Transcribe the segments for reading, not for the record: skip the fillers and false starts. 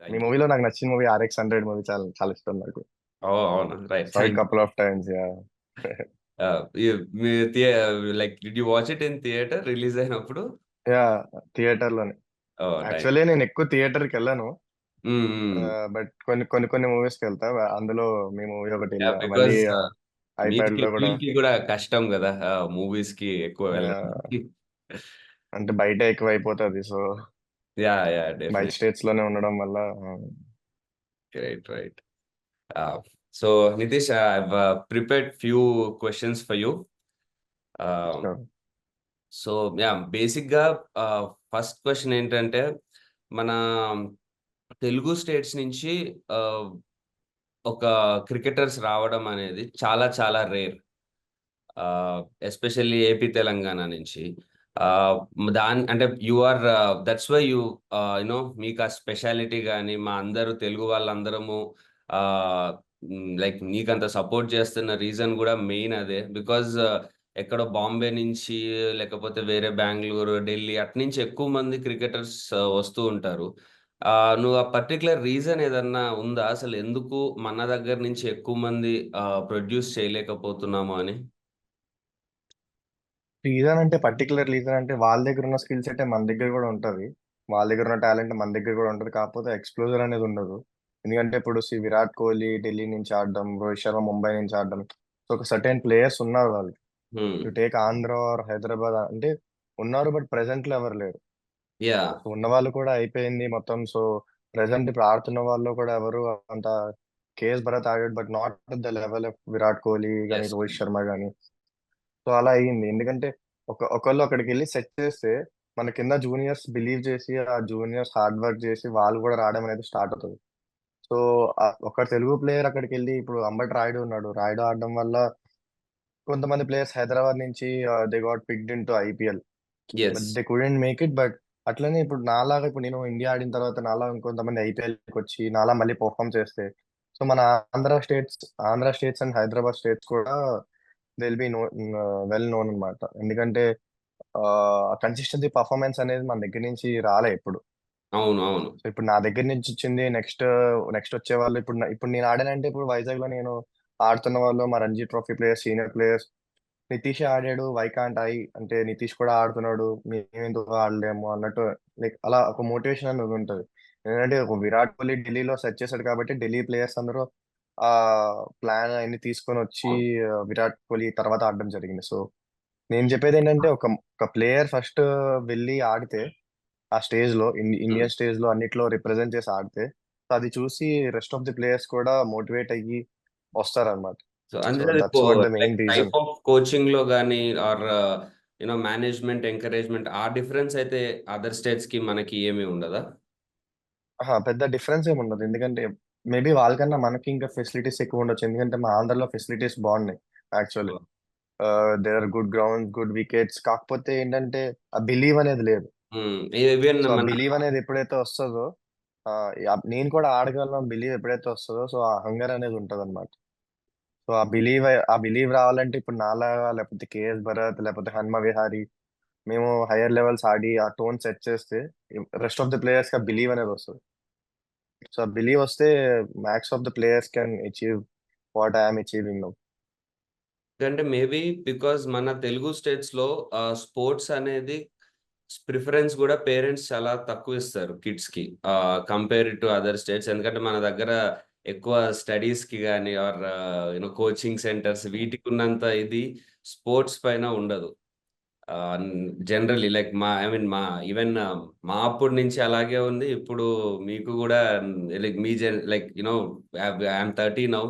ఈ thank you. మూవీలో నాకు నచ్చిన మూవీ RX 100 మూవీ చాలా చాలా ఇష్టం నాకు. ఓ, అవునా, right, sorry thank couple of times yeah. Me like did you watch it in theatre release అయినప్పుడు? యా థియేటర్ లోనే. ఓ, నైస్. యాక్చువల్లీ నేను ఎక్కువ థియేటర్ కి వెళ్ళాను. బట్ కొన్ని మూవీస్ కి వెళ్తా. అందులో మీ మూవీ ఒకటి వెళ్ళా. మళ్ళీ బికాస్ ఐప్యాడ్ మీదికి లో కూడా. వీళ్ళకి కూడా కష్టం కదా మూవీస్ కి ఎక్కువ వెళ్ళడం. అంటే బయట ఎక్కువ అయిపోతుంది, సో యా, యా, బయట డెఫినెట్. స్టేట్స్ లోనే ఉండడం వల్ల. Right, right. So Nitish, I have prepared few questions for you. sure. So yeah, బేసిక్గా ఫస్ట్ క్వశ్చన్ ఏంటంటే, మన తెలుగు స్టేట్స్ నుంచి ఒక క్రికెటర్స్ రావడం అనేది చాలా చాలా రేర్, ఎస్పెషల్లీ ఏపీ తెలంగాణ నుంచి. దాని అంటే you are that's why you you know మీకు ఆ స్పెషాలిటీ కానీ మా అందరూ తెలుగు వాళ్ళందరము లైక్ నీకంత సపోర్ట్ చేస్తున్న రీజన్ కూడా మెయిన్ అదే. బికాజ్ ఎక్కడో బాంబే నుంచి లేకపోతే వేరే బెంగళూరు, ఢిల్లీ అట్నుంచి ఎక్కువ మంది క్రికెటర్స్ వస్తూ ఉంటారు. నువ్వు ఆ పర్టికులర్ రీజన్ ఏదన్నా ఉందా అసలు, ఎందుకు మన దగ్గర నుంచి ఎక్కువ మంది ప్రొడ్యూస్ చేయలేకపోతున్నాము అని? రీజన్ అంటే పర్టికులర్ రీజన్ అంటే వాళ్ళ దగ్గర ఉన్న స్కిల్ సెట్ మన దగ్గర కూడా ఉంటది. వాళ్ళ దగ్గర ఉన్న టాలెంట్ మన దగ్గర కూడా ఉంటది, కాకపోతే ఎక్స్ప్లోజర్ అనేది ఉండదు. ఎందుకంటే ఇప్పుడు విరాట్ కోహ్లీ ఢిల్లీ నుంచి ఆడడం, రోహిత్ శర్మ ముంబై నుంచి ఆడడం, సో ఒక సర్టెన్ ప్లేయర్స్ ఉన్నారు వాళ్ళు. To take Andhra or Hyderabad అంటే ఉన్నారు, బట్ ప్రెసెంట్ లో ఎవరు లేరు. యా. సో ఉన్న వాళ్ళు కూడా అయిపోయింది మొత్తం. సో ప్రెసెంట్ ఇప్పుడు ఆడుతున్న వాళ్ళు కూడా ఎవరు అంత. కేఎస్ భరత్ ఆడాడు, but not the level of Virat Kohli కానీ ఎస్. రోహిత్ శర్మ కానీ. సో అలా అయ్యింది, ఎందుకంటే ఒకళ్ళు అక్కడికి వెళ్ళి సెట్ చేస్తే మన కింద జూనియర్స్ బిలీవ్ చేసి ఆ జూనియర్స్ హార్డ్ వర్క్ చేసి వాళ్ళు కూడా రావడం అనేది స్టార్ట్ అవుతుంది. సో ఒక తెలుగు ప్లేయర్ అక్కడికి వెళ్ళి ఇప్పుడు అంబటి రాయుడు ఉన్నాడు. రాయుడు ఆడడం వల్ల కొంతమంది ప్లేయర్స్ హైదరాబాద్ నుంచి they got picked in to IPL, but yes. They couldn't make it. But అట్లనే ఇప్పుడు నాలాగా ఇప్పుడు నేను ఇండియా ఆడిన తర్వాత నాలా ఇంకొంతమంది IPL కి వచ్చి నాలా మళ్ళీ పర్ఫామ్ చేస్తే, సో మన Andhra states and Hyderabad states కూడా they will be well known అనమాట. ఎందుకంటే కన్సిస్టెన్సీ పర్ఫార్మెన్స్ అనేది మన దగ్గర నుంచి రాలే ఇప్పుడు. అవును, అవును. సో ఇప్పుడు నా దగ్గర నుంచి వచ్చింది. నెక్స్ట్ నెక్స్ట్ వచ్చే వాళ్ళు ఇప్పుడు నేను ఆడానంటే ఇప్పుడు వైజాగ్ లో నేను ఆడుతున్న వాళ్ళు మా Ranji trophy players, senior players. Nitish ఆడాడు, వైకాంట్ అయి అంటే నితీష్ కూడా ఆడుతున్నాడు, మేమెందుకు ఆడలేము అన్నట్టు. లైక్ అలా ఒక మోటివేషన్ అనేది ఉంటుంది. ఎందుకంటే ఒక విరాట్ కోహ్లీ ఢిల్లీలో సెట్ చేశాడు కాబట్టి ఢిల్లీ ప్లేయర్స్ అందరూ ఆ ప్లాన్ అన్ని తీసుకొని వచ్చి అవును. విరాట్ కోహ్లీ తర్వాత ఆడడం జరిగింది. సో నేను చెప్పేది ఏంటంటే ఒక ప్లేయర్ ఫస్ట్ వెళ్ళి ఆడితే ఆ స్టేజ్ లో Mm. ఇండియన్ స్టేజ్ లో అన్నిట్లో రిప్రజెంట్ చేసి ఆడితే, సో అది చూసి రెస్ట్ ఆఫ్ ది ప్లేయర్స్ కూడా మోటివేట్ అయ్యి వస్తారన్నమాట. సో సో అందులో that's what the like main reason. Type of coaching లో కానీ ఆర్ మేనేజ్మెంట్ ఎంకరేజ్మెంట్ ఆ డిఫరెన్స్ అయితే అదర్ స్టేట్స్ కి మనకి ఏమీ ఉండదా? పెద్ద డిఫరెన్స్ ఏమి ఉండదు, ఎందుకంటే మేబీ వాళ్ళకన్నా మనకి ఇంకా ఫెసిలిటీస్ ఎక్కువ ఉండొచ్చు. ఎందుకంటే మా ఆంధ్రలో ఫెసిలిటీస్ బాగున్నాయి actually. There are good ground, good wickets. కాకపోతే ఏంటంటే ఆ బిలీవ్ అనేది లేదు. ఈవెన్ సో ఆ మన బిలీవ్ అనేది ఎప్పుడైతే వస్తుందో, నేను కూడా ఆడగలను బిలీవ్ ఎప్పుడైతే వస్తుందో, సో ఆ హంగర్ అనేది ఉంటది అనమాట. సో ఆ బిలీవ్ రావాలంటే ఇప్పుడు నాలాగా లేకపోతే కేఎస్ భరత్ లేకపోతే హన్మ విహారీ మేము హైయర్ లెవెల్స్ ఆడి ఆ టోన్ సెట్ చేస్తే రెస్ట్ ఆఫ్ ద ప్లేయర్స్ కి ఆ బిలీవ్ అనేది వస్తుంది. సో ఆ బిలీవ్ వస్తే max of the players can achieve what I'm achieving now. అంటే మేబీ బికాజ్ మన తెలుగు స్టేట్స్ లో స్పోర్ట్స్ అనేది ప్రిఫరెన్స్ కూడా పేరెంట్స్ చాలా తక్కువ ఇస్తారు కిడ్స్ కి, కంపేర్ టు అదర్ స్టేట్స్. ఎందుకంటే మన దగ్గర ఎక్కువ స్టడీస్ కి కానీ ఆర్ కోచింగ్ సెంటర్స్ వీటికి ఉన్నంత ఇది స్పోర్ట్స్ పైన ఉండదు. జనరల్లీ లైక్ మా ఈవెన్ మా అప్పటి నుంచి అలాగే ఉంది. ఇప్పుడు మీకు కూడా like me like I'm 30 now.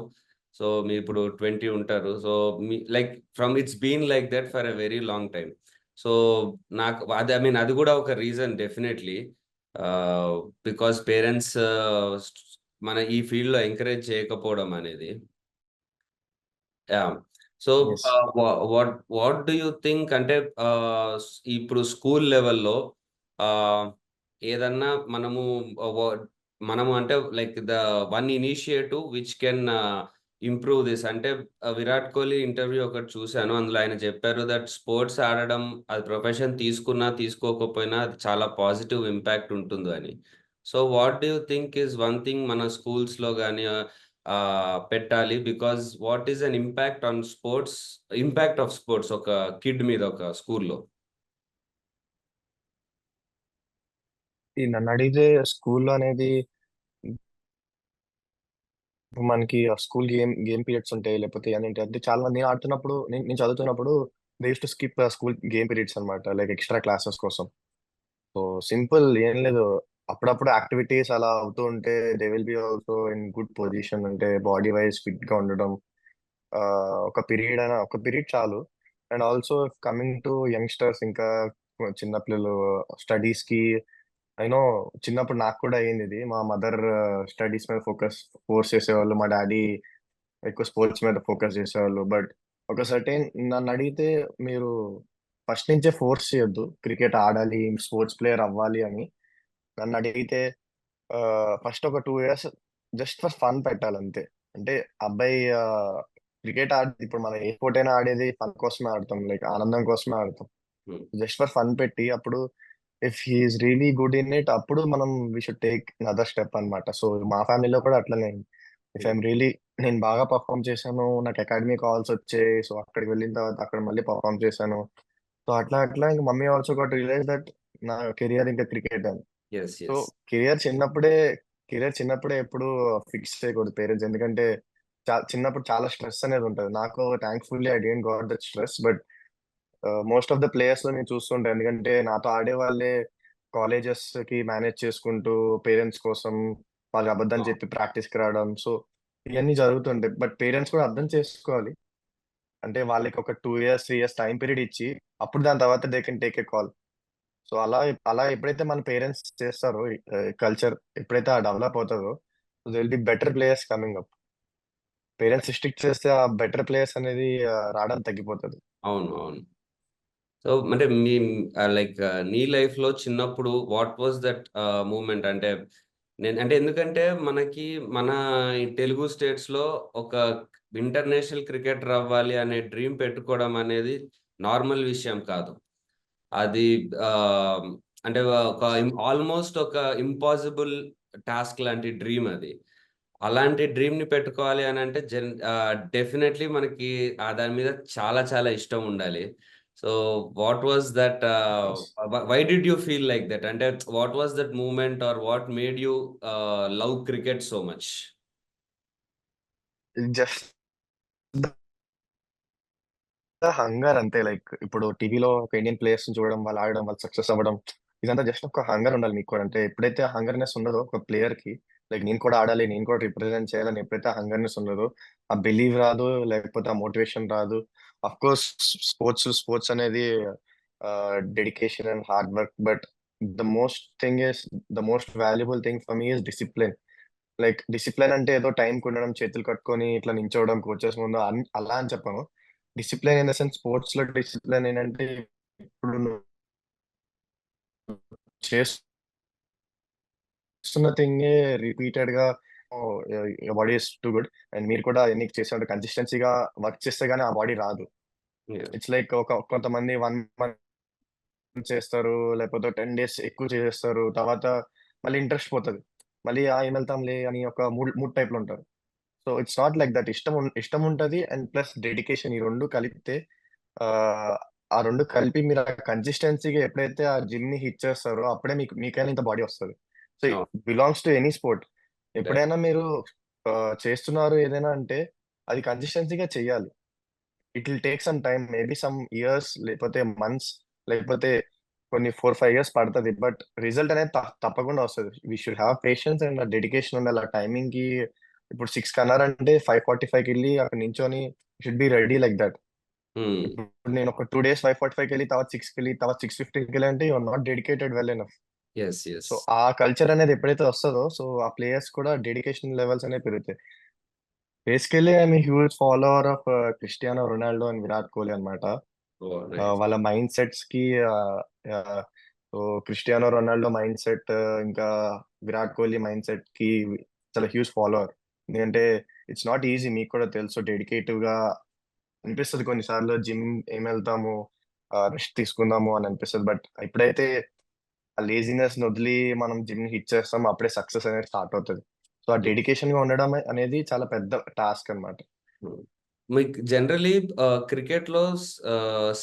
So మీ ఇప్పుడు 20 ఉంటారు. సో మీ like from it's been like that for a very long time. So నాకు అది అది కూడా ఒక రీజన్ డెఫినెట్లీ, బికాస్ పేరెంట్స్ మన ఈ ఫీల్డ్ లో ఎంకరేజ్ చేయకపోవడం అనేది. Yeah. So yes. What do you think అంటే ఇప్పుడు స్కూల్ లెవెల్లో ఏదన్నా మనము అంటే like the one initiative which can improve this అంటే, విరాట్ కోహ్లీ ఇంటర్వ్యూ ఒకటి చూశాను. అందులో ఆయన చెప్పారు దట్ స్పోర్ట్స్ ఆడడం అది ప్రొఫెషన్ తీసుకున్నా తీసుకోకపోయినా అది చాలా పాజిటివ్ ఇంపాక్ట్ ఉంటుంది అని. So what do you think is one thing మన స్కూల్స్లో కానీ పెట్టాలి? Because what is an impact of sports ఒక కిడ్ మీద ఒక స్కూల్లో? ఈ నన్ను అడిగితే స్కూల్లో అనేది మనకి స్కూల్ గేమ్ పీరియడ్స్ ఉంటాయి, లేకపోతే ఏంటంటే అంటే చాలా మంది నేను ఆడుతున్నప్పుడు నేను చదువుతున్నప్పుడు they use to skip school game periods అనమాట, లైక్ ఎక్స్ట్రా క్లాసెస్ కోసం. సో సింపుల్ ఏం లేదు, అప్పుడప్పుడు యాక్టివిటీస్ అలా అవుతూ ఉంటే they will be also in good position, అంటే బాడీ వైజ్ ఫిట్ గా ఉండడం. ఆ, ఒక పీరియడ్ చాలు. And also coming to youngsters, ఇంకా చిన్న పిల్లలు స్టడీస్ కి, అయినో చిన్నప్పుడు నాకు కూడా అయ్యింది ఇది. మా మదర్ స్టడీస్ మీద ఫోర్స్ చేసేవాళ్ళు, మా డాడీ ఎక్కువ స్పోర్ట్స్ మీద ఫోకస్ చేసేవాళ్ళు. బట్ ఒక సర్టెన్ నన్ను అడిగితే, మీరు ఫస్ట్ నుంచే ఫోర్స్ చేయొద్దు క్రికెట్ ఆడాలి, స్పోర్ట్స్ ప్లేయర్ అవ్వాలి అని. నన్ను అడిగితే ఫస్ట్ ఒక 2 ఇయర్స్ జస్ట్ ఫర్ ఫన్ పెట్టాలి అంతే. అంటే అబ్బాయి క్రికెట్ ఇప్పుడు మనం ఏ స్పోర్ట్ అయినా ఆడేది ఫన్ కోసమే ఆడతాం, లైక్ ఆనందం కోసమే ఆడతాం. జస్ట్ ఫర్ ఫన్ పెట్టి, అప్పుడు if he's really good in it, అప్పుడు మనం we should take other step అన్నమాట. సో మా ఫ్యామిలీలో కూడా అట్లనే. ఇఫ్ ఐఎమ్ రియలీ, నేను బాగా పర్ఫామ్ చేశాను, నాకు అకాడమీ కాల్స్ వచ్చాయి, సో అక్కడికి వెళ్ళిన తర్వాత అక్కడ మళ్ళీ పర్ఫామ్ చేశాను. సో అట్లా అట్లా ఇంకా mummy also got realise that నా కెరియర్ ఇంకా క్రికెట్ అని. Yes, so yes. కెరియర్ చిన్నప్పుడే కెరియర్ చిన్నప్పుడే ఎప్పుడు ఫిక్స్ చేయకూడదు పేరెంట్స్, ఎందుకంటే చిన్నప్పుడు చాలా స్ట్రెస్ అనేది ఉంటుంది. నాకు thankfully I don't got that stress, but most of the players లో నేను చూస్తుంటాను, ఎందుకంటే నాతో ఆడే వాళ్ళే కాలేజెస్ కి మేనేజ్ చేసుకుంటూ పేరెంట్స్ కోసం వాళ్ళకి అబద్ధం చెప్పి ప్రాక్టీస్ కి రావడం. సో ఇవన్నీ జరుగుతుంటాయి, బట్ పేరెంట్స్ కూడా అర్థం చేసుకోవాలి. అంటే వాళ్ళకి ఒక 2 ఇయర్స్ 3 ఇయర్స్ టైం పీరియడ్ ఇచ్చి, అప్పుడు దాని తర్వాత they can take a call. So అలా అలా ఎప్పుడైతే మన పేరెంట్స్ చేస్తారో, కల్చర్ ఎప్పుడైతే డెవలప్ అవుతుందో, they will be better players coming up. Parents strict చేస్తే ఆ బెటర్ ప్లేయర్స్ అనేది రావడం తగ్గిపోతుంది. అవును, అవును. సో అంటే లైక్ నీ లైఫ్లో చిన్నప్పుడు వాట్ వాజ్ దట్ మూమెంట్? అంటే ఎందుకంటే మనకి మన ఈ తెలుగు స్టేట్స్లో ఒక ఇంటర్నేషనల్ క్రికెటర్ అవ్వాలి అనే డ్రీమ్ పెట్టుకోవడం అనేది నార్మల్ విషయం కాదు. అది ఆ, అంటే ఒక ఆల్మోస్ట్ ఒక ఇంపాసిబుల్ టాస్క్ లాంటి డ్రీమ్ అది. అలాంటి డ్రీమ్ ని పెట్టుకోవాలి అని అంటే డెఫినెట్లీ మనకి దాని మీద చాలా చాలా ఇష్టం ఉండాలి. So what was that? Why did you feel like that? అంటే what was that moment or what made you love cricket so much? Just hunger అంతే. లైక్ ఇప్పుడు టీవీలో ఒక ఇండియన్ ప్లేయర్స్ చూడడం, వాళ్ళు ఆడడం, వాళ్ళు సక్సెస్ అవ్వడం, ఇదంతా జస్ట్ ఒక హంగర్ ఉండాలి మీకు కూడా. అంటే ఎప్పుడైతే హంగర్నెస్ ఉండదో ఒక ప్లేయర్ కి, లైక్ నేను కూడా ఆడాలి, నేను కూడా రిప్రజెంట్ చేయాలని ఎప్పుడైతే హంగర్నెస్ ఉండదో, ఆ బిలీవ్ రాదు, లేకపోతే ఆ మోటివేషన్ రాదు. అఫ్ కోర్స్ స్పోర్ట్స్ అనేది dedication and hard work, but the most valuable thing for me is discipline. Like discipline అంటే ఏదో టైం ఉండడం, చేతులు కట్టుకొని ఇట్లా నించోవడం కోచెస్ ముందు అలా అని చెప్పను. Discipline in the sense, sports లో డిసిప్లిన్ ఏంటంటే, ఇప్పుడు నువ్వు చేస్తున్న థింగ్ రిపీటెడ్ గా body is too good. And మీరు కూడా ఎన్ని చేసినట్టు కన్సిస్టెన్సీగా వర్క్ చేస్తే గానీ ఆ బాడీ రాదు. ఇట్స్ లైక్ కొంతమంది 1 మంత్ చేస్తారు, లేకపోతే 10 డేస్ ఎక్కువ చేస్తారు, తర్వాత మళ్ళీ ఇంట్రెస్ట్ పోతుంది, మళ్ళీ ఏం వెళ్తాంలే అని ఒక మూడ్ టైప్ లో ఉంటారు. So it's not like that. ఇష్టం ఉంటది అండ్ ప్లస్ డెడికేషన్, ఈ రెండు కలిపితే ఆహ్, ఆ 2 కలిపి మీరు ఆ కన్సిస్టెన్సీ‌గా ఎప్పుడైతే ఆ జిమ్‌ని హిట్ చేస్తారో, అప్పుడే మీకైనా ఇంత బాడీ వస్తది. So, it belongs to any sport. ఎప్పుడైనా మీరు చేస్తున్నారు ఏదైనా అంటే, అది కన్సిస్టెన్సీ‌గా చెయ్యాలి. It will take some time, maybe some years, లేకపోతే మంత్స్, లేకపోతే కొన్ని 4, 5 ఇయర్స్ పడతది. బట్ రిజల్ట్ అనేది తప్పకుండా వస్తది. We should have patience and dedication ఉండాలి. ఆ టైమింగ్‌కి ఇప్పుడు 6కి అన్నారంటే 5:45కి ఎళ్లి అక్కడ నించొని should be ready like that. ఇప్పుడు నేను ఒక 2 డేస్ 5:45కి ఎళ్లి, తర్వాత 6కి ఎళ్లి, తర్వాత 6:15కి ఎళ్లి అంటే you are not dedicated well enough. Yes, yes. So, ఆ కల్చర్ అనేది ఎప్పుడైతే వస్తదో, సో, ఆ ప్లేయర్స్ కూడా డెడికేషన్ లెవెల్స్ అనేవి పెరుగుతాయి. Basically I'm a huge follower of Cristiano Ronaldo and Virat Kohli అన్నమాట. నైస్. వాళ్ళ మైండ్ సెట్స్‌కి ఆహ్, so, Cristiano Ronaldo mind set, ఇంకా విరాట్ కోహ్లీ మైండ్ సెట్‌కి చాలా హ్యూజ్ ఫాలోవర్. ఎందుకంటే ఇట్స్ నాట్ ఈజీ, మీకు కూడా తెలుసు. డెడికేటివ్‌గా అనిపిస్తది కొన్నిసార్లు, జిమ్ ఏమెళ్తాము, రెస్ట్ తీసుకుందాము అని అనిపిస్తది. బట్ ఎప్పుడైతే ఆ లేజినెస్ వదిలి మనం జిమ్ హిట్ చేస్తాం, అప్పుడే సక్సెస్ అనేది స్టార్ట్ అవుతుంది. సో ఆ డెడికేషన్ గా ఉండడం అనేది చాలా పెద్ద టాస్క్ అన్నమాట. మీకు జనరలీ క్రికెట్లో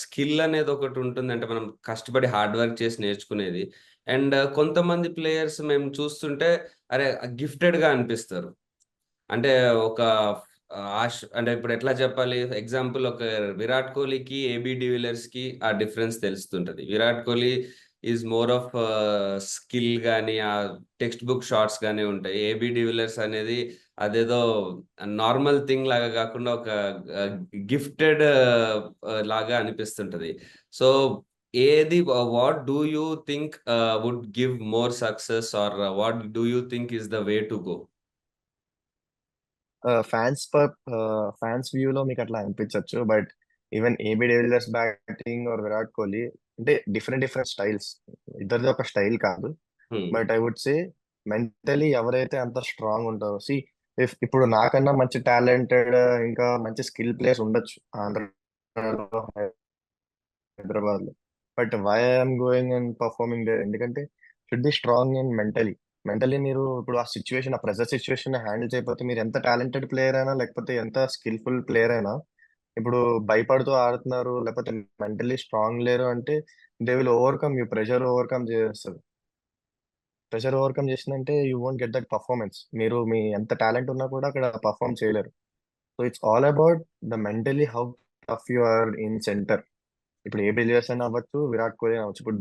స్కిల్ అనేది ఒకటి ఉంటుంది. అంటే మనం కష్టపడి హార్డ్ వర్క్ చేసి నేర్చుకునేది. అండ్ కొంతమంది ప్లేయర్స్ మేము చూస్తుంటే అరే గిఫ్టెడ్గా అనిపిస్తారు. అంటే ఒక అంటే ఇప్పుడు ఎట్లా చెప్పాలి, ఎగ్జాంపుల్ ఒక విరాట్ కోహ్లీకి ఏబి డివిలియర్స్కి ఆ డిఫరెన్స్ తెలుస్తుంటది. Virat Kohli is more of skill కానీ ఆ టెక్స్ట్ బుక్ షాట్స్ కానీ ఉంటాయి. ఏబి డివిలియర్స్ అనేది అదేదో నార్మల్ థింగ్ లాగా కాకుండా ఒక గిఫ్టెడ్ లాగా అనిపిస్తుంటది. సో ఏది what do you think would give more success or what do you think is the way to go? Fans fans వ్యూలో మీకు అట్లా అనిపించవచ్చు, but even AB de Villiers batting or Virat Kohli అంటే డిఫరెంట్ డిఫరెంట్ స్టైల్స్, ఇద్దరిది ఒక స్టైల్ కాదు. But I would say mentally ఎవరైతే అంత స్ట్రాంగ్ ఉంటారో, ఇప్పుడు నాకన్నా మంచి టాలెంటెడ్ ఇంకా మంచి స్కిల్ ప్లేయర్స్ ఉండొచ్చు ఆంధ్రలో, హైదరాబాద్ లో, but why I'm going and performing they ఎందుకంటే should be strong and mentally మీరు ఇప్పుడు ఆ సిచ్యువేషన్, ఆ ప్రెజర్ సిచ్యువేషన్ హ్యాండిల్ చేయకపోతే మీరు ఎంత టాలెంటెడ్ ప్లేయర్ అయినా లేకపోతే ఎంత స్కిల్ఫుల్ ప్లేయర్ అయినా, ఇప్పుడు భయపడుతూ ఆడుతున్నారు లేకపోతే మెంటలీ స్ట్రాంగ్ లేరు అంటే they will overcome you, pressure overcome చేసిందంటే you won't get that performance. మీరు మీ ఎంత టాలెంట్ ఉన్నా కూడా అక్కడ పర్ఫార్మ్ చేయలేరు. So it's all about the mentally how tough you are in centre. ఇప్పుడు ఏ బిలియర్స్ అయినా అవ్వచ్చు, విరాట్ కోహ్లీ అవ్వచ్చు. ఇప్పుడు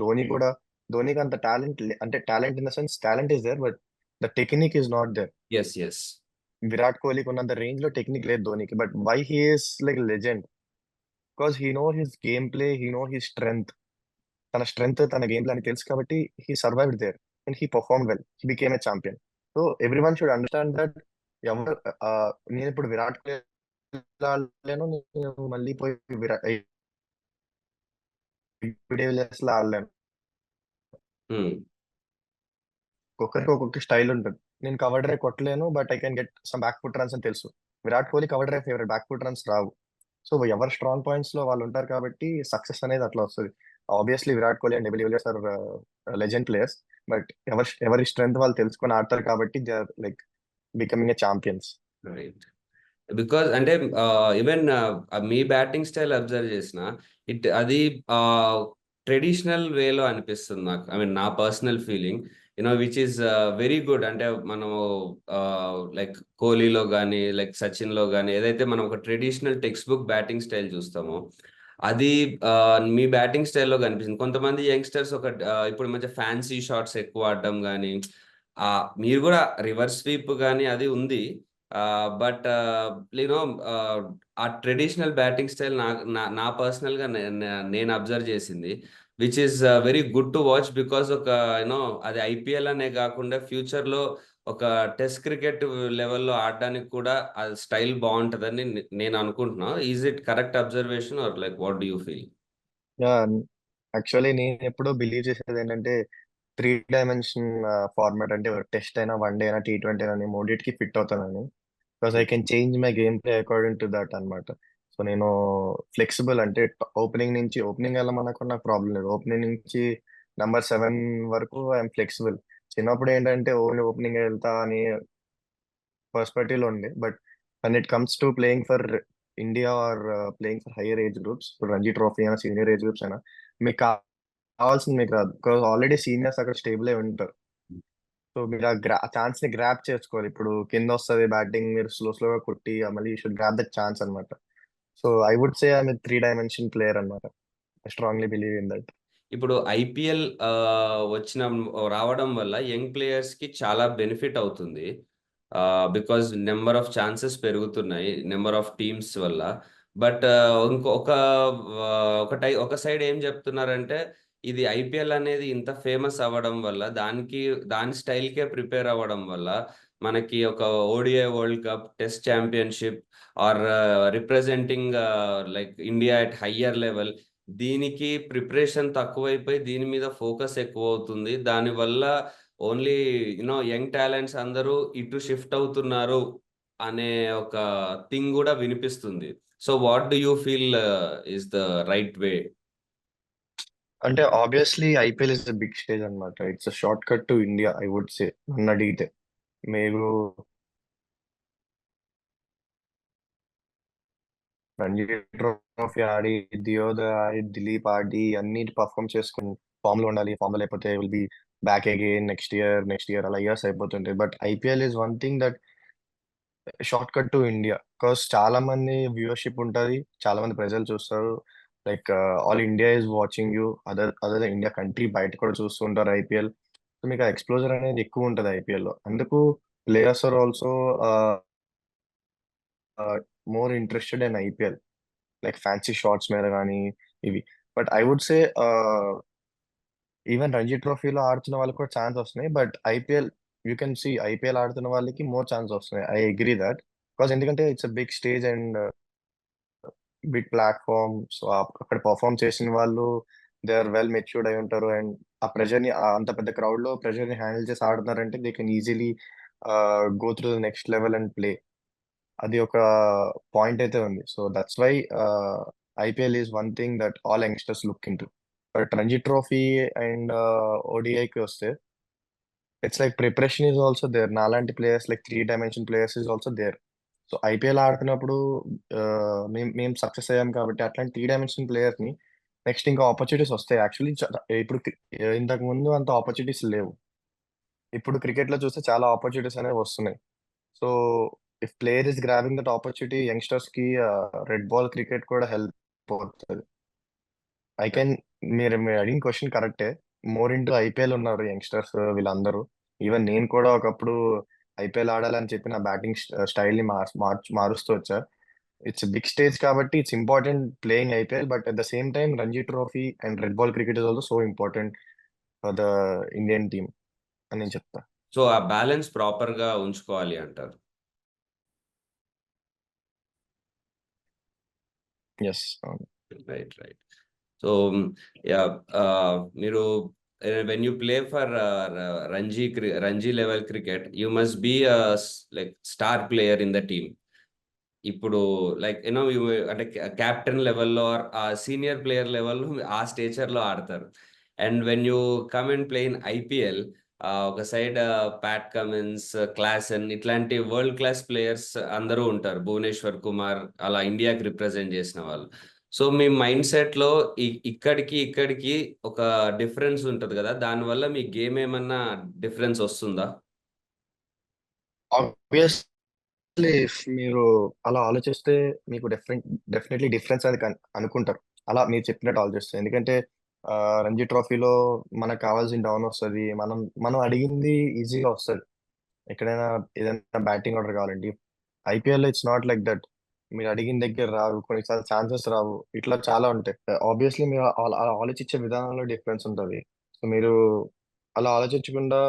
ధోనికి అంత టాలెంట్, అంటే talent in the sense talent is there, but the technique is not there. Yes yes Virat కోహ్లీకి ఉన్నంత రేంజ్ లో టెక్నిక్ లేదు ధోనికి, but why he is like legend because he know his game play, he know his strength. తన strength, తన game play అని తెలుసు కాబట్టి he survived there and he perform well, he became a champion. So everyone should understand that ఎవరు నేను ఇప్పుడు విరాట్ కోహ్లీ ఆడలేను, నేను మళ్ళీ పోయి విలియర్స్ లో ఆడలేను. ఒక్కొక్కరికి ఒక్కొక్క స్టైల్ ఉంటుంది. నేను కవర్ డ్రైవ్ కొట్టలేను, but I can get some back foot runs అని తెలుసు. Virat Kohli cover drive favourite, back foot runs రావు. సో ఎవరు స్ట్రాంగ్ పాయింట్స్ లో వాళ్ళు ఉంటారు కాబట్టి సక్సెస్ అనేది అట్లా వస్తుంది. Obviously Virat Kohli and de Villiers are legend players, but ఎవరి స్ట్రెంగ్త్ వాళ్ళు తెలుసుకొని ఆడతారు కాబట్టి they are like becoming a champions. Right. Because అంటే ఈవెన్ మీ బ్యాటింగ్ స్టైల్ అబ్జర్వ్ చేసిన అది ట్రెడిషనల్ వేలో అనిపిస్తుంది నాకు. ఐ మీన్ నా personal feeling which is very good. అంటే మనము లైక్ కోహ్లీలో కానీ లైక్ సచిన్లో కానీ ఏదైతే మనం ఒక traditional text book batting style చూస్తామో అది మీ బ్యాటింగ్ స్టైల్లో కనిపిస్తుంది. కొంతమంది యంగ్స్టర్స్ ఇప్పుడు మంచి ఫ్యాన్సీ షాట్స్ ఎక్కువ ఆడడం కానీ మీరు కూడా రివర్స్ స్వీప్ కానీ అది ఉంది. బట్ యూనో ఆ ట్రెడిషనల్ బ్యాటింగ్ స్టైల్ నా పర్సనల్ గా నేను అబ్జర్వ్ చేసింది, which is very good to watch. Because ఒక అది ఐపీఎల్ అనే కాకుండా ఫ్యూచర్ లో ఒక టెస్ట్ క్రికెట్ లెవెల్లో ఆడడానికి కూడా ఆ స్టైల్ బాగుంటుందని నేను అనుకుంటున్నా. Is it correct observation or like what do you feel? Actually నేను ఎప్పుడూ బిలీవ్ చేసేది ఏంటంటే 3 డైమెన్షన్ ఫార్మాట్, అంటే టెస్ట్ అయినా వన్డే అయినా T20 అయినా నేను మూడింటికి ఫిట్ అవుతానని. Because I can change my game play according to that అన్నమాట. సో నేను ఫ్లెక్సిబుల్, అంటే ఓపెనింగ్ వెళ్ళమన్నప్పుడు నాకు ప్రాబ్లం లేదు. ఓపెనింగ్ నుంచి నంబర్ 7 వరకు ఐఎమ్ ఫ్లెక్సిబుల్. చిన్నప్పుడు ఏంటంటే ఓన్లీ ఓపెనింగ్ వెళ్తా అని పర్స్పెక్టివ్ లో ఉండే, but when it comes to playing for India or playing for higher age groups, ఇప్పుడు రంజీ ట్రోఫీ అయినా సీనియర్ ఏజ్ గ్రూప్స్ అయినా, మీకు కావాల్సింది మీకు రాదు. బికాస్ ఆల్రెడీ సీనియర్స్ అక్కడ స్టేబుల్ అయి ఉంటారు. సో మీరు ఆ ఛాన్స్ ని గ్రాప్ చేసుకోవాలి. ఇప్పుడు కింద వస్తుంది బ్యాటింగ్, మీరు స్లోగా కొట్టి మళ్ళీ you should grab that chance అనమాట. So I would say I'm 3 dimension player అనమాట. I strongly believe in that. ఇప్పుడు ఐపీఎల్ రావడం వల్ల యంగ్ ప్లేయర్స్ కి చాలా బెనిఫిట్ అవుతుంది. బికాజ్ నెంబర్ ఆఫ్ ఛాన్సెస్ పెరుగుతున్నాయి నెంబర్ ఆఫ్ టీమ్స్ వల్ల. బట్ ఇంకొక ఒక సైడ్ ఏం చెప్తున్నారంటే ఇది ఐపీఎల్ అనేది ఇంత ఫేమస్ అవ్వడం వల్ల దాని స్టైల్కే ప్రిపేర్ అవ్వడం వల్ల మనకి ఒక ODI world cup, test championship or representing like India at higher level, దీనికి ప్రిపరేషన్ తక్కువైపోయి దీని మీద ఫోకస్ ఎక్కువ అవుతుంది. దానివల్ల ఓన్లీ యంగ్ టాలెంట్స్ అందరూ ఇటు షిఫ్ట్ అవుతున్నారు అనే ఒక థింగ్ కూడా వినిపిస్తుంది. So what do you feel is the right way? అంటే obviously IPL is the big stage అన్నమాట. It's a shortcut to India I would say, నన్ను అడిగితే. మీరు రంజీ ట్రోఫీ ఆడి, దియోదర్ ఆడి, దిలీప్ ఆడి అన్ని పర్ఫామ్ చేసుకుని ఫామ్ లో ఉండాలి. ఫామ్ లో లేకపోతే will be back again next year అలా ఇయర్స్ అయిపోతుంటాయి. But IPL is one thing that shortcut to India. Because చాలా మంది వ్యూవర్షిప్ ఉంటుంది, చాలా మంది ప్రజలు చూస్తారు. Like all India is watching you, other India country బయట కూడా చూస్తుంటారు ఐపీఎల్. సో మీకు ఎక్స్ప్లోజర్ అనేది ఎక్కువ ఉంటుంది ఐపీఎల్ లో. అందుకు players are also more interested in IPL, like fancy shots మీద కానీ ఇవి. But I would say even Ranji ట్రోఫీలో ఆడుతున్న వాళ్ళకి కూడా ఛాన్స్ వస్తున్నాయి. But IPL, you can see IPL ఆడుతున్న వాళ్ళకి మోర్ ఛాన్స్ వస్తున్నాయి. I agree that. బికాస్ ఎందుకంటే it's a big stage and big platform. So అక్కడ పర్ఫామ్ చేసిన వాళ్ళు దే ఆర్ వెల్ మెచ్యూర్డ్ అయి ఉంటారు. అండ్ ఆ ప్రెషర్ ని, అంత పెద్ద క్రౌడ్ లో ప్రెషర్ ని హ్యాండిల్ చేసి ఆడుతున్నారంటే they can easily go through the next level and play. అది ఒక పాయింట్ అయితే ఉంది. So that's why IPL is one thing that all youngsters look into. But Ranji trophy and ఓడిఐకి వస్తే it's like preparation is also there. నాలాంటి players, like 3 dimension players is also there. So IPL ఆడుతున్నప్పుడు మేము success అయ్యాం కాబట్టి అట్లాంటి 3 dimension players ని next ఇంకా ఆపర్చునిటీస్ వస్తాయి. యాక్చువల్లీ ఇప్పుడు ఇంతకు ముందు అంత ఆపర్చునిటీస్ లేవు. ఇప్పుడు క్రికెట్ లో చూస్తే చాలా ఆపర్చునిటీస్ అనేవి వస్తున్నాయి. So if player is grabbing that opportunity, youngsters కి రెడ్ బాల్ క్రికెట్ కూడా హెల్ప్ అవుతుంది. ఐ కెన్, మీరు అడిగిన క్వశ్చన్ కరెక్టే. మోర్ ఇంటూ ఐపీఎల్ ఉన్నారు యంగ్స్టర్స్ వీళ్ళందరూ. ఈవెన్ నేను కూడా ఒకప్పుడు ఐపీఎల్ ఆడాలని చెప్పి నా బ్యాటింగ్ స్టైల్ ని మారుస్తూ వచ్చా. ఇట్స్ బిగ్ స్టేజ్ కాబట్టి it's important playing IPL. But at the same time Ranji trophy and red ball cricket is also so important for the Indian team అని నేను చెప్తా. సో ఆ బ్యాలెన్స్ ప్రాపర్ గా ఉంచుకోవాలి అంటారు. ఎస్, అవును. Right, right. సో యా, మీరు when you play for Ranji level cricket, you must be like star player in the team. ఇప్పుడు లైక్ యూనో అంటే క్యాప్టెన్ లెవెల్లో ఆ సీనియర్ ప్లేయర్ లెవెల్లో ఆ స్టేచర్ లో ఆడతారు. And when you come and play in IPL, ఒక సైడ్ ప్యాట్ కమిన్స్, క్లాసెన్ ఇట్లాంటి వరల్డ్ క్లాస్ ప్లేయర్స్ అందరూ ఉంటారు. భువనేశ్వర్ కుమార్ అలా ఇండియాకి రిప్రజెంట్ చేసిన వాళ్ళు. సో మీ మైండ్ సెట్ లో ఇక్కడికి ఒక డిఫరెన్స్ ఉంటది కదా, దానివల్ల మీ గేమ్ ఏమన్నా డిఫరెన్స్ వస్తుందా? మీరు అలా ఆలోచిస్తే మీకు డెఫినెట్లీ డిఫరెన్స్ అది అనుకుంటారు. అలా మీరు చెప్పినట్టు ఆలోచిస్తే. ఎందుకంటే ఆ, రంజీ ట్రోఫీలో మనకు కావాల్సిన డౌన్ వస్తుంది, మనం మనం అడిగింది ఈజీగా వస్తుంది. ఎక్కడైనా ఏదైనా బ్యాటింగ్ ఆర్డర్ కావాలండి. IPL it's not like that. మీరు అడిగిన దగ్గర రావు, కొన్నిసార్లు ఛాన్సెస్ రావు, ఇట్లా చాలా ఉంటాయి. ఆబ్వియస్లీ మీరు అలా ఆలోచించే విధానంలో డిఫరెన్స్ ఉంటుంది. సో మీరు అలా ఆలోచించకుండా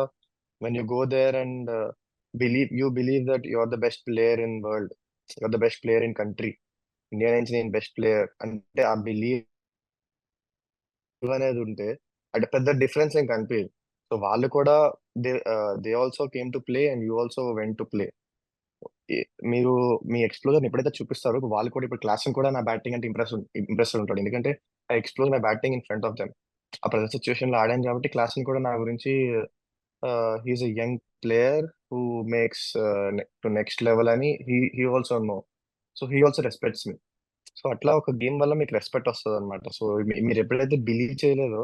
when you go there and believe that you're the best player in world, you're the best player in country, India నుంచి నేను బెస్ట్ ప్లేయర్ అంటే ఆ బిలీవ్ అనేది ఉంటే అంటే పెద్ద డిఫరెన్స్ ఏం కనిపించదు. సో వాళ్ళు కూడా they also came to play and you also went to play. మీరు మీ ఎక్స్ప్లోజర్ ఎప్పుడైతే చూపిస్తారో వాళ్ళు కూడా, ఇప్పుడు క్లాస్ కూడా నా బ్యాటింగ్ అంటే ఇంప్రెస్డ్ ఉంటాడు. ఎందుకంటే I explode my batting in front of them. ఆ ప్రజెంట్ సిచ్యువేషన్ లో ఆడాను కాబట్టి క్లాస్ కూడా నా గురించి he's a young player who makes to next level అని he also know. So he also respects me. So అట్లా ఒక గేమ్ వల్ల మీకు రెస్పెక్ట్ వస్తుంది అనమాట. సో మీరు ఎప్పుడైతే బిలీవ్ చేయలేదో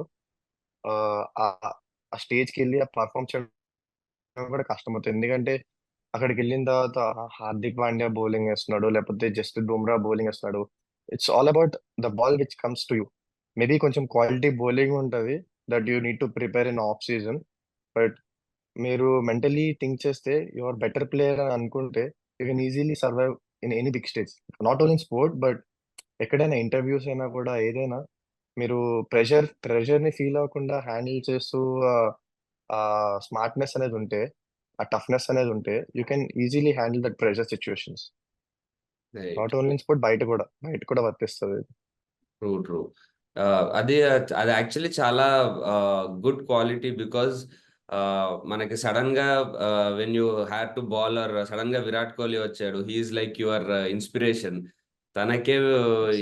ఆ ఆ స్టేజ్కి వెళ్ళి ఆ పర్ఫామ్ చేయడం కూడా కష్టమవుతుంది. ఎందుకంటే అక్కడికి వెళ్ళిన తర్వాత హార్దిక్ పాండ్యా బౌలింగ్ వేస్తున్నాడు, లేకపోతే జస్ప్రీత్ బుమ్రా బౌలింగ్ వేస్తున్నాడు. It's all about the ball which comes to you. Maybe కొంచెం క్వాలిటీ బౌలింగ్ ఉంటుంది that you need to prepare in off season. But మీరు మెంటలీ థింక్ చేస్తే యువర్ బెటర్ ప్లేయర్ అని అనుకుంటే you can easily survive in any big stage. Not only in sport but ఎక్కడైనా interviews అయినా కూడా ఏదైనా మీరు ప్రెషర్ ని ఫీల్ అవ్వకుండా హ్యాండిల్ చేస్తూ ఆ స్మార్ట్నెస్ అనేది ఉంటే, ఆ టఫ్నెస్ అనేది ఉంటే you can easily handle that pressure situations. Right. Not only in sport, బయట కూడా వర్తిస్తుంది. True, true. అది అది యాక్చువల్లీ చాలా గుడ్ క్వాలిటీ. బికాజ్ మనకి సడన్ గా when you had to bowler, sudden గా విరాట్ కోహ్లీ వచ్చాడు, హీఈస్ లైక్ యువర్ ఇన్స్పిరేషన్. తనకే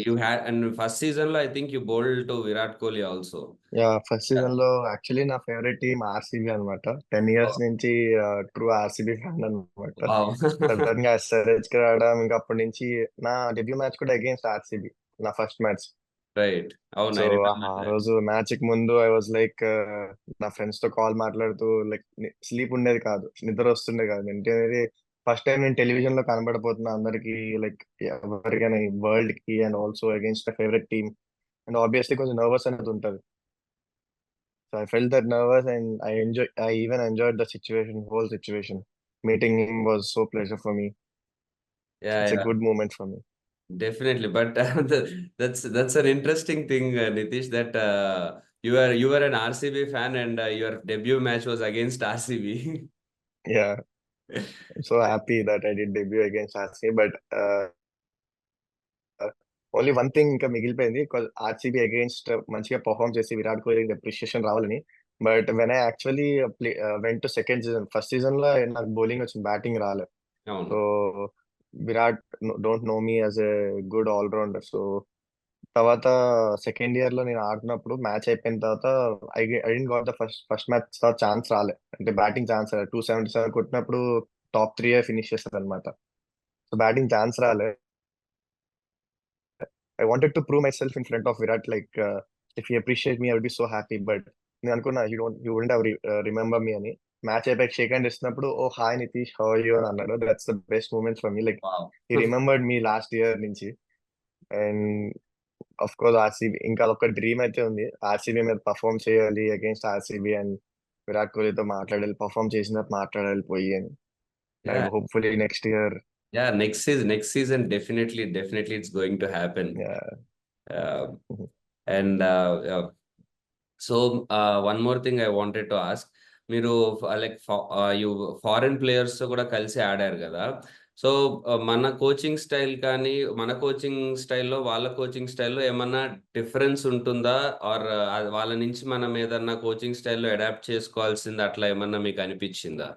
you had and first season లో I think you bowled to Virat Kohli also. Yeah first season లో యాక్చువల్లీ నా ఫేవరెట్ టీమ్ ఆర్సీబీ అనమాట. 10 years నుంచి ట్రూ ఆర్సీబీ ఫ్యాన్ అనమాట. Sudden గా ఎస్ఆర్హెచ్ కి రావడం, ఇంకా అప్పటి నుంచి నా డెబ్యూ మ్యాచ్ కూడా అగేన్స్ట్ ఆర్సీబీ, నా ఫస్ట్ మ్యాచ్. రైట్, అవును, సో ఐ ఆ రిమెంబర్ దట్. రోజు మ్యాచ్ కి ముందు ఐ వాజ్ లైక్, నా ఫ్రెండ్స్ తో కాల్ మాట్లాడుతూ లైక్ స్లీప్ ఉండేది కాదు, నిద్ర వస్తుండే కాదు. ఏంటనేది ఫస్ట్ టైం నేను టెలివిజన్ లో కనబడబోతున్నా అందరికి, లైక్ ఎవరికైనా వరల్డ్ కి, and also against favourite team. And obviously కొంచెం నర్వస్ అనేది ఉంటుంది. So I felt that nervous, and I even enjoyed the situation, whole situation. Meeting him was so pleasure for me. Yeah, It's a yeah, good moment for me. Definitely. But that's an interesting thing, Nitish, that you were an RCB fan and your debut match was against RCB. Yeah, I'm so happy that I did debut against RCB, but only one thing ఇంకా మిగిలిపోయింది. RCB against మంచిగా perform చేసి Virat Kohli appreciation రావాలని. But when I actually went to second season, first season లో నాకు bowling వచ్చింది, batting రాలేదు. అవును. So Virat don't know me as a good allrounder. So తర్వాత సెకండ్ ఇయర్ లో నేను ఆడుతున్నప్పుడు మ్యాచ్ అయిపోయిన తర్వాత I didn't got the first match తర్వాత ఛాన్స్ రాలే, అంటే బ్యాటింగ్ ఛాన్స్ రాలే. 277 కొట్టినప్పుడు టాప్ 3 ఫినిష్ చేస్తారు అనమాట. సో బ్యాటింగ్ ఛాన్స్ రాలే. I wanted to prove myself in front of Virat, like if you appreciate me I would be so happy. But నేను అనుకున్నా you wouldn't have remember me అని. Match అయిపోయి shake hand ఇస్తున్నప్పుడు, oh hi Nitish, how are you అని అన్నాడు. That's the best moment for me. Like wow. He remembered me last year నుంచి. And of course RCB ఇంకా అదొక డ్రీమ్ అయితే ఉంది, ఆర్సీబీ మీద పర్ఫామ్ చేయాలి అగేన్స్ట్ ఆర్సీబీ, అండ్ విరాట్ కోహ్లీతో మాట్లాడాలి, పర్ఫామ్ చేసినట్టు మాట్లాడాలి పోయి అని. Yeah, and hopefully next year. Yeah, next season definitely it's going to happen. And so one more thing I wanted to ask. మీరు లైక్ యు ఫారెన్ ప్లేయర్స్ తో కూడా కలిసి ఆడారు కదా. సో మన కోచింగ్ స్టైల్ కానీ, మన కోచింగ్ స్టైల్లో వాళ్ళ కోచింగ్ స్టైల్లో ఏమన్నా డిఫరెన్స్ ఉంటుందా? ఆర్ వాళ్ళ నుంచి మనం ఏదన్నా కోచింగ్ స్టైల్లో అడాప్ట్ చేసుకోవాల్సింది అట్లా ఏమన్నా మీకు అనిపించిందా?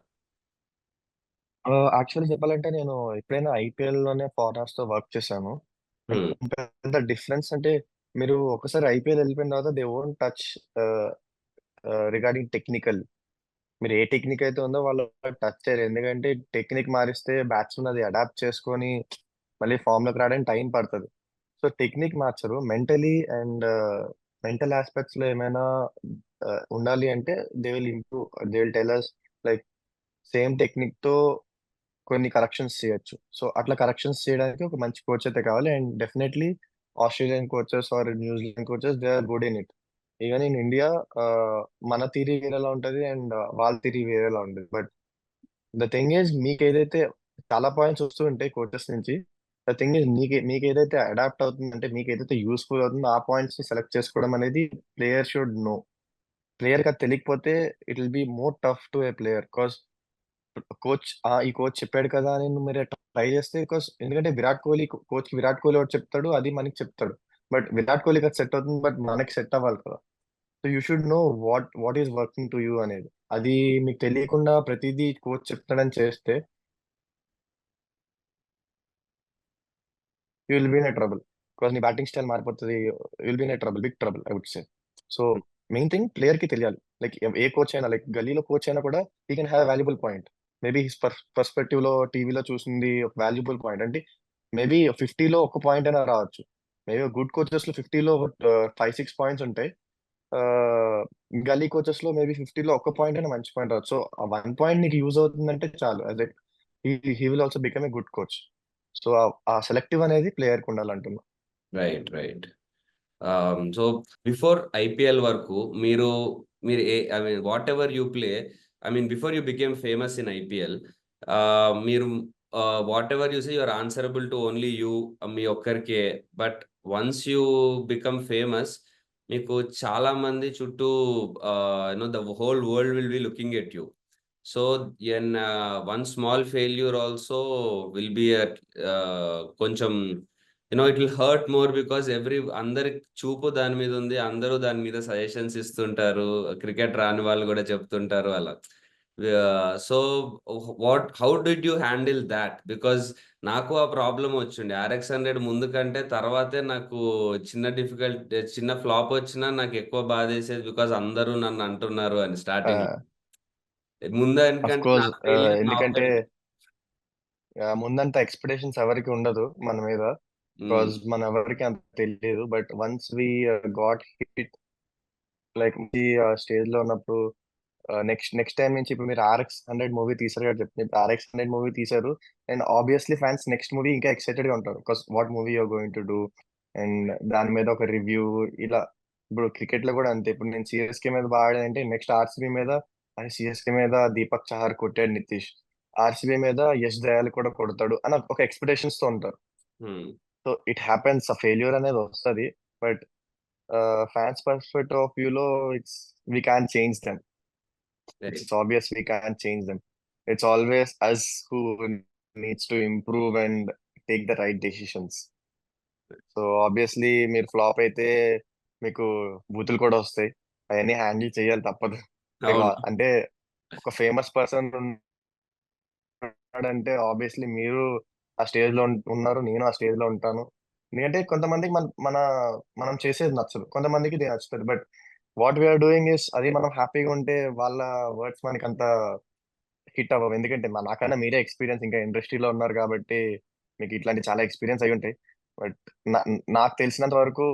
యాక్చువల్లీ చెప్పాలంటే నేను ఎప్పుడైనా ఐపీఎల్ లోనే ఫారినర్స్ తో వర్క్ చేశాను. హ్మ్. పెద్ద డిఫరెన్స్ అంటే, మీరు ఒకసారి ఐపీఎల్ వెళ్ళిపోయిన తర్వాత they won't touch regarding technical. మీరు ఏ టెక్నిక్ అయితే ఉందో వాళ్ళు టచ్ చేయరు. ఎందుకంటే టెక్నిక్ మారిస్తే బ్యాట్స్మెన్ అది అడాప్ట్ చేసుకొని మళ్ళీ ఫామ్ లోకి రావడానికి టైం పడుతుంది. సో టెక్నిక్ మార్చరు, మెంటలీ అండ్ మెంటల్ ఆస్పెక్ట్స్ లో ఏమైనా ఉండాలి అంటే they will improve. They will tell us like same technique తో కొన్ని కరెక్షన్స్ చేయొచ్చు. సో అట్లా కరెక్షన్స్ చేయడానికి ఒక మంచి కోచ్ అయితే కావాలి. And definitely Australian coaches or New Zealand coaches they are good in it. Even in India మన థిరీ వేరేలా ఉంటది, అండ్ వాళ్ళ థిరీ వేరేలా ఉంటుంది. బట్ ద థింగ్ ఈజ్, మీకు ఏదైతే చాలా పాయింట్స్ వస్తూ ఉంటాయి కోచెస్ నుంచి. ద థింగ్ ఈజ్, మీకు ఏదైతే అడాప్ట్ అవుతుంది, అంటే మీకు ఏదైతే యూస్ఫుల్ అవుతుందో ఆ పాయింట్స్ ని సెలెక్ట్ చేసుకోవడం అనేది ప్లేయర్ షుడ్ నో. ప్లేయర్ కి అది తెలియకపోతే it will be more tough to A player. Because ఈ కోచ్ చెప్పాడు కదా అని మీరు ట్రై చేస్తే, బికాస్ ఎందుకంటే విరాట్ కోహ్లీ కోచ్ కి విరాట్ కోహ్లీ ఒకటి చెప్తాడు, అది మనకి చెప్తాడు. బట్ విరాట్ కోహ్లీకి అది సెట్ అవుతుంది, బట్ మనకి సెట్ అవ్వాలి కదా. So you should know what is working to you అనేది. అది మీకు తెలియకుండా ప్రతిదీ కోచ్ చెప్తాడని చేస్తే you will be in trouble. Because నీ బ్యాటింగ్ స్టైల్ మారిపోతుంది, will be in trouble, big trouble I would say. So main thing player కి తెలియాలి. లైక్ ఏ కోచ్ అయినా, లైక్ గలీలో కోచ్ అయినా కూడా he can have valuable point. Maybe his perspective లో టీవీలో చూసింది ఒక వాల్యుబుల్ పాయింట్ అంటే మేబీ 50లో ఒక పాయింట్ అయినా రావచ్చు. మేబీ గుడ్ కోచెస్ లో 50లో 5-6 పాయింట్స్ ఉంటాయి. గల్లీ కోచెస్ లో మేబీ 50లో ఒక పాయింట్ అయినా మంచి పాయింట్ రావచ్చు. సో ఆ 1 పాయింట్ నీకు యూజ్ అవుతుందంటే చాలు. అదే he will also become a good coach. So ఆ సెలెక్టివ్ అనేది ప్లేయర్ కి ఉండాలంటున్నా. Right, right. So before IPL వరకు మీరు మీరు I mean whatever you play, I mean before you became famous in IPL, మీరు whatever you say you're answerable to only you, మీ ఒక్కరికే. But once you become famous, మీకు చాలా మంది చుట్టూ the whole world will be looking at you. So N one small failure also will be కొంచెం it will hurt more, because అందరి చూపు దాని మీద ఉంది, అందరూ దాని మీద సజెషన్స్ ఇస్తుంటారు, క్రికెట్ రాని వాళ్ళు కూడా చెప్తుంటారు అలా. So how did you handle that? Because నాకు ఆ ప్రాబ్లం వచ్చిండే. RX 100 ముందు కంటే తర్వాతే నాకు చిన్న ఫ్లాప్ వచ్చినా నాకు ఎక్కువ బాధేసేది, బికాజ్ అందరూ నన్ను అంటున్నారు అని స్టార్టింగ్. ముందు అఫ్ ఎందుకంటే కోర్స్ నాకు తెలియదు నా ఎందుకంటే ఒకటి. ముందంత ఎక్స్పెక్టేషన్స్ ఎవరికి ఉండదు మన మీద, ఉమ్, బికాజ్ మన ఎవరికి అంత తెలియదు. But once we got hit, like ఈ స్టేజ్ లో ఉన్నప్పుడు, నెక్స్ట్ టైం నుంచి ఇప్పుడు మీరు RX 100 మూవీ తీసారు కదా, చెప్తే ఇప్పుడు RX 100 మూవీ తీసారు, and obviously fans next movie ఇంకా ఎక్సైటెడ్ గా ఉంటారు, because what movie you're going to do, and దాని మీద ఒక రివ్యూ ఇలా. ఇప్పుడు క్రికెట్ లో కూడా అంతే, ఇప్పుడు నేను సిఎస్కే మీద బాగా ఆడానంటే నెక్స్ట్ ఆర్సీబీ మీద, అది సిఎస్కే మీద దీపక్ చహర్ కొట్టాడు నితీష్, ఆర్సీబీ మీద యష్ దయాల్ కూడా కొడతాడు అని ఒక ఎక్స్పెక్టేషన్స్ తో ఉంటారు. ఉమ్, సో ఇట్ హ్యాపెన్స్, ఆ ఫెయిల్యూర్ అనేది వస్తుంది. బట్ ఫ్యాన్స్ పర్స్పెక్టివ్ ఆఫ్ వ్యూలో, it's we can change them. right. It's obvious we can't change them. It's always us who needs to improve and take the right decisions. So obviously మీరు flop అయితే మీకు బూతులు కూడా వస్తాయి, అవన్నీ handle చేయాలి, తప్పదు. Like, అవును. అంటే ఒక ఫేమస్ పర్సన్ ఉన్నాడంటే ఆబ్వియస్లీ మీరు ఆ స్టేజ్ లో ఉన్నారు, నేను ఆ స్టేజ్ లో ఉంటాను. ఎందుకంటే కొంతమందికి మనం చేసేది నచ్చదు, కొంతమందికి ఇది నచ్చుతుంది. But what we're doing is, అది మనం హ్యాపీగా ఉంటే వాళ్ళ వర్డ్స్ మనకి అంత హిట్ అవ్వవు. ఎందుకంటే నాకన్నా మీరే ఎక్స్పీరియన్స్, ఇంకా ఇండస్ట్రీలో ఉన్నారు కాబట్టి మీకు ఇట్లాంటి చాలా ఎక్స్పీరియన్స్ అయి ఉంటాయి. బట్ నాకు తెలిసినంత వరకు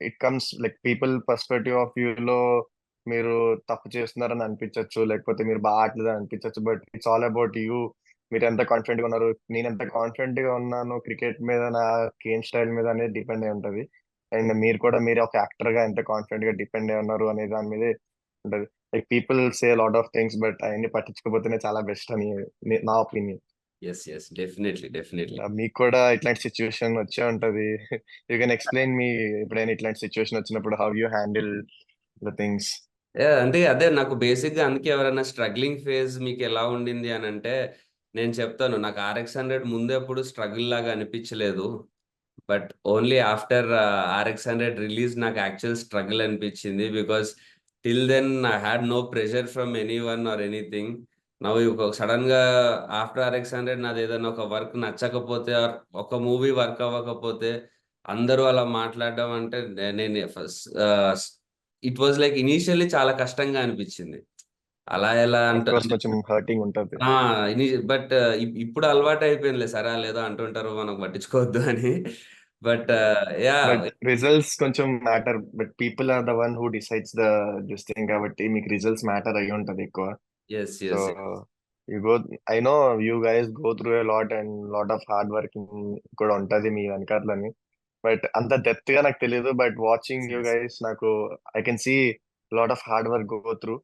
it comes like people perspective of view లో, మీరు తప్పు చేస్తున్నారని అనిపించవచ్చు, లేకపోతే మీరు బాగా ఆడలేదని అనిపించవచ్చు. But it's all about you. మీరు ఎంత కాన్ఫిడెంట్ గా ఉన్నారు, నేను ఎంత కాన్ఫిడెంట్ గా ఉన్నాను క్రికెట్ మీద, నా గేమ్ స్టైల్ మీద అనేది డిపెండ్ అయి ఉంటది. అండ్ మీరు కూడా, మీరు ఒక యాక్టర్ గా ఎంత కాన్ఫిడెంట్ గా డిపెండ్ అయి ఉన్నారు అనే దాని మీదే ఉంటది. Like people say lot of things, but అవన్నీ పట్టించుకోకపోతేనే చాలా బెస్ట్ అని నా opinion. Yes, yes, definitely, definitely. మీకు కూడా ఇట్లాంటి సిచ్యువేషన్ వచ్చే ఉంటది. యూ కెన్ ఎక్స్ప్లెయిన్ మీ, ఎప్పుడైనా ఇట్లాంటి సిచ్యువేషన్ వచ్చినప్పుడు how you handle the things. అంటే అదే నాకు బేసిక్గా అందుకే ఎవరైనా స్ట్రగ్లింగ్ ఫేజ్ మీకు ఎలా ఉండింది అని అంటే నేను చెప్తాను. నాకు RX 100 ముందు ఎప్పుడు స్ట్రగుల్ లాగా అనిపించలేదు. But only after RX 100 release నాకు యాక్చువల్ స్ట్రగుల్ అనిపించింది. Because till then I had no pressure from any one or anything. నవ్వు సడన్ గా ఆఫ్టర్ RX 100 నాది ఏదైనా ఒక వర్క్ నచ్చకపోతే or ఒక మూవీ వర్క్ అవ్వకపోతే అందరూ అలా మాట్లాడడం అంటే నేను ఇట్ వాజ్ లైక్ ఇనీషియల్లీ చాలా కష్టంగా అనిపించింది. అలా ఎలా అఫ్ కోర్స్ కొంచెం హర్టింగ్ ఉంటది. ఆ! బట్ ఇప్పుడు అలవాటు అయిపోయిందిలే. సరే ఆళ్ళేదో అంటుంటారు మనం పట్టించుకోవద్దు అని. But yeah! బట్ రిజల్ట్స్ కొంచెం matter, but people are the one who decides the this thing, కాబట్టి మీకు రిజల్ట్స్ మ్యాటర్ అయ్యి ఉంటది ఎక్కువ. Yes, so yes. You go, I know you guys go through a lot, and lot of hard working కూడా ఉంటది మీ వెనకాలని. But అంత depth గా నాకు తెలియదు, but watching you yes. Guys నాకు I can see lot of hard work go through.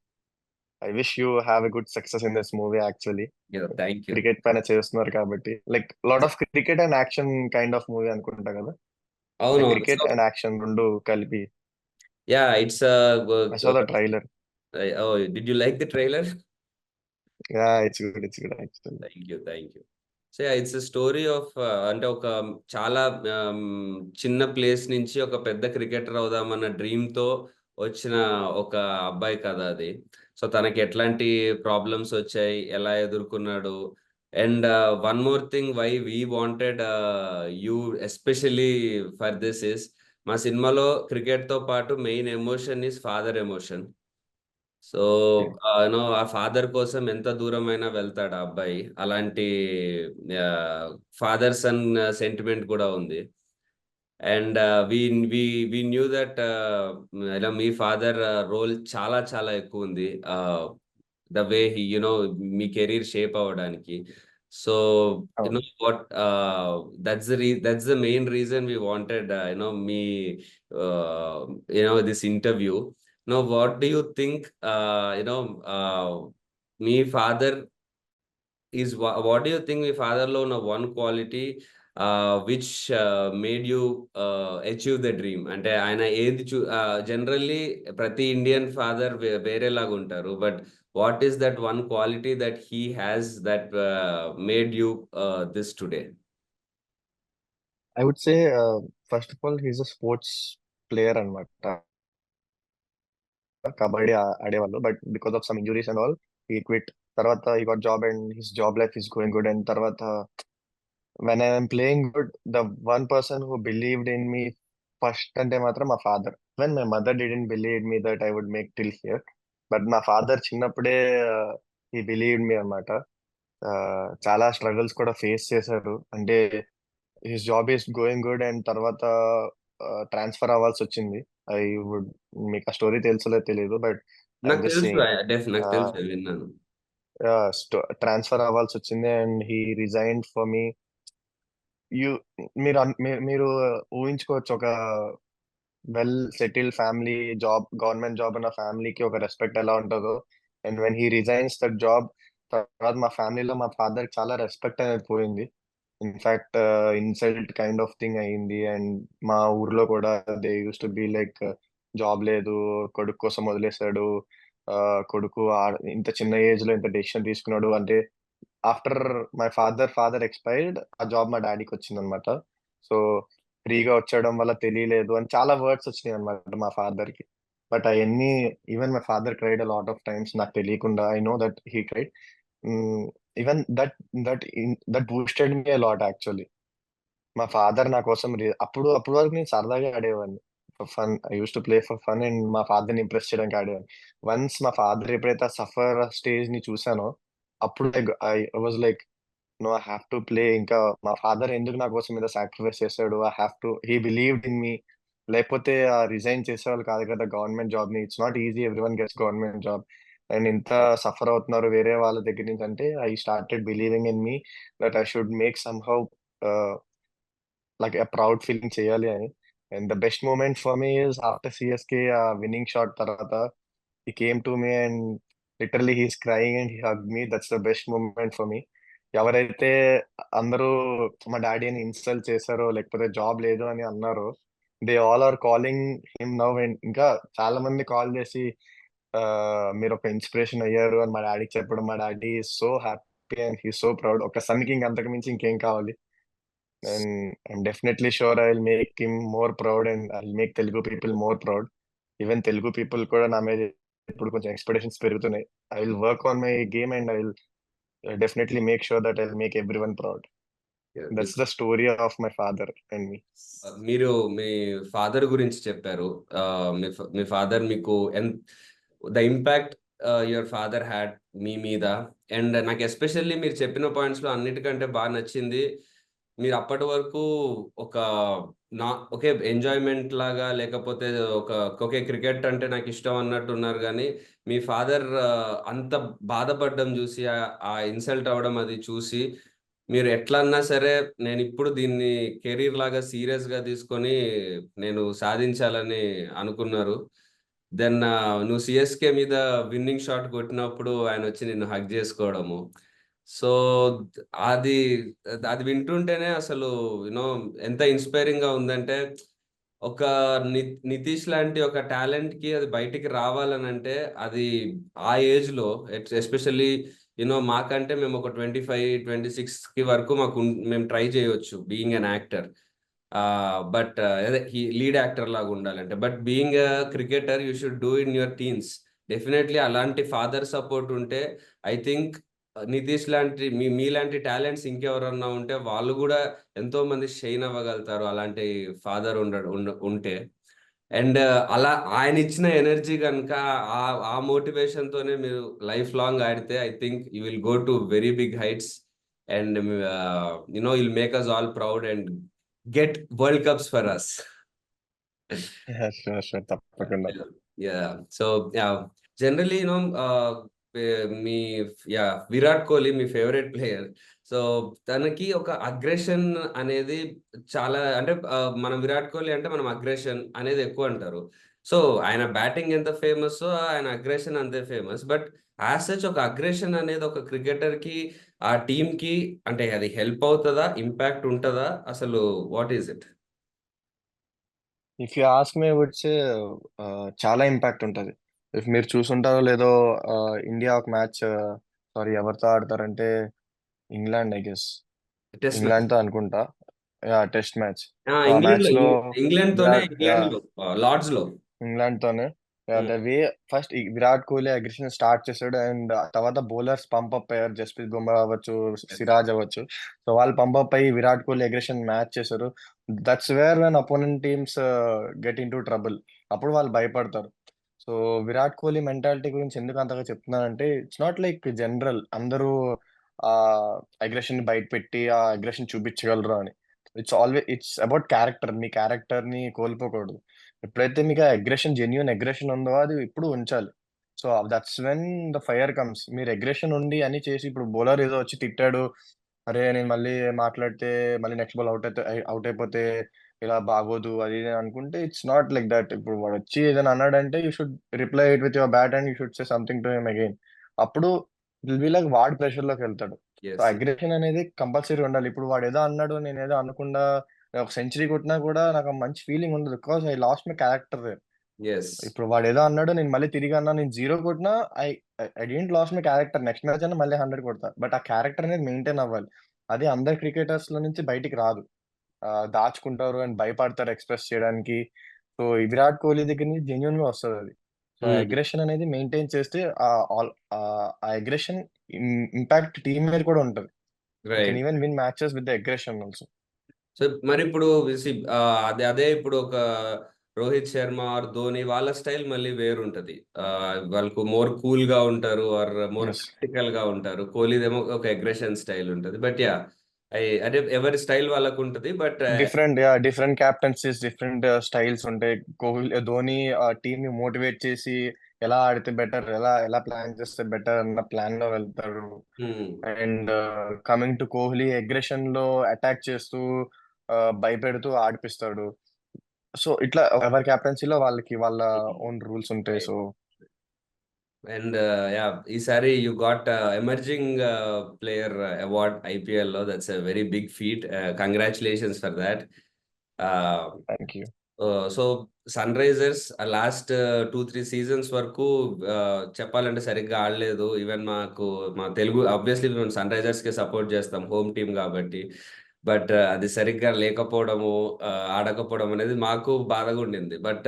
I wish you have a good success in this movie actually. Yeah! Thank you. Cricket పైన చేస్తున్నారు కాబట్టి, like lot of cricket and action kind of movie అనుకుంటా కదా, like అవునవును. So cricket and action రెండు కలిపి. Yeah! It's I saw the trailer. Oh! Did you like the trailer? Yeah, it's good actually. Thank you. Thank you. So, it's a story of అంటే ఒక చాలా చిన్న place నుంచి ఒక పెద్ద క్రికెటర్ అవుదామన్న డ్రీమ్‌తో వచ్చిన ఒక అబ్బాయి కథ అది. సో, తనకి ఎట్లాంటి ప్రాబ్లమ్స్ వచ్చాయి, ఎలా ఎదుర్కొన్నాడు. And one more thing why we wanted you especially for this is, మా సినిమాలో క్రికెట్‌తో పాటు main emotion is father emotion. So, ఆ ఫాదర్ కోసం ఎంత దూరమైనా వెళ్తాడు ఆ అబ్బాయి. అలాంటి ఫాదర్ సన్ సెంటిమెంట్ కూడా ఉంది. And we we we knew that ఇలా మీ ఫాదర్ రోల్ చాలా చాలా ఎక్కువుంది. ద వే హి మీ కెరీర్ షేప్ అవ్వడానికి. సో, అవును. What that's the main reason we wanted మీ this interview. What do you think మీ father what do you think మీ ఫాదర్‌లో ఉన్న one quality which made you achieve the dream? అంటే ఆయన ఏది జనరల్లీ ప్రతి ఇండియన్ ఫాదర్ వేరేలాగా ఉంటారు. But what is that one quality that he has that made you this today? I would say first of all he's a sports player అన్నమాట. కబడ్డీ ఆడేవాళ్ళు, but because of some injuries and all he quit. తర్వాత he got job and his job life is going good. And తర్వాత when I'm playing good, the one person who believed in me first అంటే మాత్రం మా father. When my mother didn't believe me that I would make till here, but మా father చిన్నప్పుడే ఈ believed మీ అన్నమాట. చాలా struggles కూడా ఫేస్ చేశారు. అంటే his job is going good and తర్వాత ట్రాన్స్ఫర్ అవ్వాల్సి వచ్చింది. ఐ వుడ్ మీకు ఆ స్టోరీ తెలుసో తెలియదు, బట్ నాకు ఐఎమ్ జస్ట్ తెలుసు సేయింగ్. నాకు తెలుసు విన్నాను. ట్రాన్స్ఫర్ అవ్వాల్సి వచ్చింది and he resigned for me. You మీరు ఊహించుకోవచ్చు, ఒక well settled family, government job ఉన్న ఫ్యామిలీకి ఒక రెస్పెక్ట్ ఎలా ఉంటుందో. And when he resigns that job, తర్వాత మా ఫ్యామిలీలో మా ఫాదర్ చాలా రెస్పెక్ట్ అనేది పోయింది. In fact insult kind of thing అయింది. అండ్ మా ఊర్లో కూడా they use to be like, job లేదు, కొడుకు కోసం వదిలేశాడు, కొడుకు ఇంత చిన్న ఏజ్ లో ఇంత డెసిషన్ తీసుకున్నాడు అంటే. ఆఫ్టర్ మై ఫాదర్ ఎక్స్పైర్డ్, ఆ జాబ్ మా డాడీకి వచ్చింది అనమాట. సో ఫ్రీగా వచ్చేయడం వల్ల తెలియలేదు అని చాలా వర్డ్స్ వచ్చినాయి అనమాట మా ఫాదర్ కి. బట్ అవన్నీ, even my father cried a lot of times నాకు తెలియకుండా. I know that he cried. Even that that boosted me a lot actually. మా ఫాదర్ నా కోసం అప్పుడు వరకు నేను సరదాగా ఆడేవాడిని, fun. I use to play for fun and మా ఫాదర్ ని ఇంప్రెస్ చేయడానికి ఆడేవాడిని. వన్స్ మా ఫాదర్ ఎప్పుడైతే సఫర్ స్టేజ్ ని చూసానో, అప్పుడు I was like, no, I have to play. ఇంకా మా ఫాదర్ ఎందుకు నా కోసం మీద సాక్రిఫైస్ చేశాడు, I have to, he believed in me. లేకపోతే రిజైన్ చేసేవాళ్ళు కాదు కదా గవర్నమెంట్ జాబ్ ని. It's not easy, everyone gets government job. And ఇంత సఫర్ అవుతున్నారు వేరే వాళ్ళ దగ్గర నుంచి అంటే, I started believing in me that I should make somehow like a proud feeling చేయాలి అని. And the best moment for me is after CSK winning shot తర్వాత he came to me and literally he's crying and he hugged me. That's the best moment for me. ఎవరైతే అందరూ మా daddy అని insult చేశారో, లేకపోతే job లేదు అని అన్నారో, they all are calling him now. And ఇంకా చాలా మంది కాల్ చేసి మీరు ఒక ఇన్స్పిరేషన్ అయ్యారు అని మా డాడీకి చెప్పడం, మా daddy so happy and he so proud. ఒక సన్ కి ఇంక అంతకు మించి ఇంకేం కావాలి. And I'm definitely sure I will make him more proud and I will make Telugu people more proud. Even Telugu people కూడా నా మీద ఇప్పుడు కొంచెం ఎక్స్పెక్టేషన్స్ పెరుగుతున్నాయి. I will work on my game and I will definitely make sure that I will make every one proud. That's the story of my father and me. మీరు మీ father గురించి చెప్పారు. మీ ఫాదర్ మీకు the impact your father had మీ మీద. And నాకు especially మీరు చెప్పిన పాయింట్స్ లో అన్నిటికంటే బాగా నచ్చింది, మీరు అప్పటి వరకు ఒక ఓకే ఎంజాయ్మెంట్ లాగా, లేకపోతే ఓకే క్రికెట్ అంటే నాకు ఇష్టం అన్నట్టు ఉన్నారు, కానీ మీ ఫాదర్ అంత బాధపడడం చూసి, ఆ ఇన్సల్ట్ అవ్వడం అది చూసి, మీరు ఎట్లన్నా సరే నేను ఇప్పుడు దీన్ని కెరీర్ లాగా సీరియస్ గా తీసుకొని నేను సాధించాలని అనుకున్నారు. దెన్ నువ్వు సిఎస్కే మీద విన్నింగ్ షాట్ కొట్టినప్పుడు ఆయన వచ్చి నిన్ను హగ్ చేసుకోవడము. సో అది అది వింటుంటేనే అసలు యూనో ఎంత ఇన్స్పైరింగ్ గా ఉందంటే, ఒక నితీష్ లాంటి ఒక టాలెంట్ కి అది బయటికి రావాలని అంటే, అది ఆ ఏజ్ లో ఎస్పెషల్లీ మాకంటే మేము ఒక 25-26 కి వరకు మేము ట్రై చేయొచ్చు బీయింగ్ అన్ యాక్టర్. బట్ అదే లీడ్ యాక్టర్ లాగా ఉండాలంటే, but being cricketer you should do in your teens. Definitely అలాంటి ఫాదర్ సపోర్ట్ ఉంటే, ఐ థింక్ నితీష్ లాంటి మీలాంటి టాలెంట్స్ ఇంకెవరన్నా ఉంటే వాళ్ళు కూడా ఎంతో మంది షైన్ అవ్వగలుగుతారు, అలాంటి ఫాదర్ ఉంటే. అండ్ అలా ఆయన ఇచ్చిన ఎనర్జీ కనుక, ఆ మోటివేషన్ తోనే మీరు లైఫ్ లాంగ్ ఆడితే, I think you will go to very big heights. And will make us all proud and get world cups for us. తప్పకుండా. సో జనరలీ మీ విరాట్ కోహ్లీ మీ ఫేవరెట్ ప్లేయర్. సో తనకి ఒక అగ్రెషన్ అనేది చాలా, అంటే మనం విరాట్ కోహ్లీ అంటే మనం అగ్రెషన్ అనేది ఎక్కువ అంటారు. సో ఆయన బ్యాటింగ్ ఎంత ఫేమస్, ఆయన అగ్రెషన్ అంతే ఫేమస్. బట్ యాజ్ సచ్ ఒక అగ్రెషన్ అనేది ఒక క్రికెటర్ కి, ఆ టీమ్ కి, అంటే అది హెల్ప్ అవుతుందా, ఇంపాక్ట్ ఉంటుందా, అసలు what is it? If you ask me would say చాలా ఇంపాక్ట్ ఉంటుంది. ఇఫ్ మీరు చూసుంటారో లేదో, ఇండియా ఒక మ్యాచ్, సారీ ఎవరితో ఆడతారంటే England, I guess test match. England తో అనుకుంటా. Test match. సో ఆ ఇంగ్లాండ్ మ్యాచ్ లో, లో ఇంగ్లాండ్ తోనే, విరాట్, ఇంగ్లాండ్ లో లార్డ్స్ లో. ఇంగ్లాండ్ తోనే. The way first Virat Kohli aggression start చేశాడు, అండ్ తర్వాత బౌలర్స్ పంప్ అప్ అయ్యారు. జస్ప్రీత్ బుమ్రా అవ్వచ్చు, సిరాజ్ అవ్వచ్చు. సో వాళ్ళు పంప్ అప్ అయ్యి విరాట్ కోహ్లీ అగ్రెషన్ మ్యాచ్ చేశారు. That's where when opponent teams get in to trouble. అప్పుడు వాళ్ళు భయపడతారు. సో విరాట్ కోహ్లీ మెంటాలిటీ గురించి ఎందుకు అంతగా చెప్తున్నానంటే, ఇట్స్ నాట్ లైక్ జనరల్ అందరూ ఆ అగ్రెషన్ బయట పెట్టి ఆ అగ్రెషన్ చూపించగలరు అని. It's about character. Me character ని కోల్పోకూడదు. ఎప్పుడైతే మీకు అగ్రెషన్, జెన్యున్ అగ్రెషన్ ఉందో అది ఇప్పుడు ఉంచాలి. So that's when the fire comes. మీరు అగ్రెషన్ ఉండి అని చేసి, ఇప్పుడు బౌలర్ ఏదో వచ్చి తిట్టాడు, అరే నేను మళ్ళీ మాట్లాడితే మళ్ళీ నెక్స్ట్ బాల్ అవుట్ అయిపోతే ఇలా బాగోదు అది ఇది అని అనుకుంటే, ఇట్స్ నాట్ లైక్ దట్. ఇప్పుడు వాడు వచ్చి ఏదైనా అన్నాడంటే you should reply it with your bat and you should say something to him again. అప్పుడు విల్ బి లైక్ వాడు ప్రెషర్ లోకి వెళ్తాడు. సో ఎస్ అగ్రెషన్ అనేది కంపల్సరీ ఉండాలి. ఇప్పుడు వాడు ఏదో అన్నాడు, నేను ఏదో అనకుండా నేను ఒక సెంచరీ కొట్టినా కూడా నాకు ఆ మంచి ఫీలింగ్ ఉండదు, because I lost my character. Yes ఇప్పుడు వాడు ఏదో అన్నాడు, నేను మళ్ళీ తిరిగి అన్నా, నేను జీరో కొట్టినా I I don't last my character. Next match అయినా మళ్ళీ 100 కొడతా, బట్ ఆ క్యారెక్టర్ అనేది మెయింటైన్ అవ్వాలి. అది అందరు క్రికెటర్స్ లో నుంచి బయటికి రాదు. దాచుకుంటారు అండ్ భయపడతారు ఎక్స్ప్రెస్ చేయడానికి. సో విరాట్ కోహ్లీ దగ్గర నుంచి జెన్యున్ గా వస్తుంది అది. సో అగ్రెషన్ అనేది మెయింటైన్ చేస్తే ఆ అగ్రెషన్ ఇంపాక్ట్ టీమ్ మీద కూడా ఉంటది. You can write. Even win matches with the aggression also. So మరి ఇప్పుడు అదే అదే ఇప్పుడు ఒక రోహిత్ శర్మ ఆర్ ధోని వాళ్ళ స్టైల్ మళ్ళీ వేరుంటది. వాళ్ళకు మోర్ కూల్ గా ఉంటారు ఆర్ మోర్ ఎస్. ప్రాక్టికల్ గా ఉంటారు. కోహ్లీదేమో ఒక అగ్రెషన్ స్టైల్ ఉంటది. బట్ యా అదే ఎవరి స్టైల్ వాళ్ళకు ఉంటది. బట్ డిఫరెంట్ క్యాప్టెన్సీస్, డిఫరెంట్ స్టైల్స్ ఉంటాయి. కోహ్లీ, ధోని టీమ్ ని మోటివేట్ చేసి ఎలా ఆడితే బెటర్, ఎలా ఎలా ప్లాన్ చేస్తే బెటర్ అన్న ప్లాన్ లో వెళ్తారు. And coming to Kohli, aggression లో అటాక్ చేస్తూ భయపెడుతూ ఆడిపిస్తాడు. సో ఇట్లా ఎవరి కెప్టెన్సీలో వాళ్ళకి వాళ్ళ ఓన్ రూల్స్ ఉంటాయి. సో అండ్ యా ఈసారి you got emerging player award IPL లో. That's a very big feat. Congratulations for that. Thank you. So Sunrisers last 2-3 seasons వరకు చెప్పాలంటే సరిగ్గా ఆడలేదు. ఈవెన్ మా తెలుగు ఆబ్వియస్లీ మేము సన్ రైజర్స్ కి సపోర్ట్ చేస్తాం, హోమ్ టీమ్ కాబట్టి. బట్ అది సరిగ్గా లేకపోవడము, ఆడకపోవడం అనేది మాకు బాధగా ఉండింది. బట్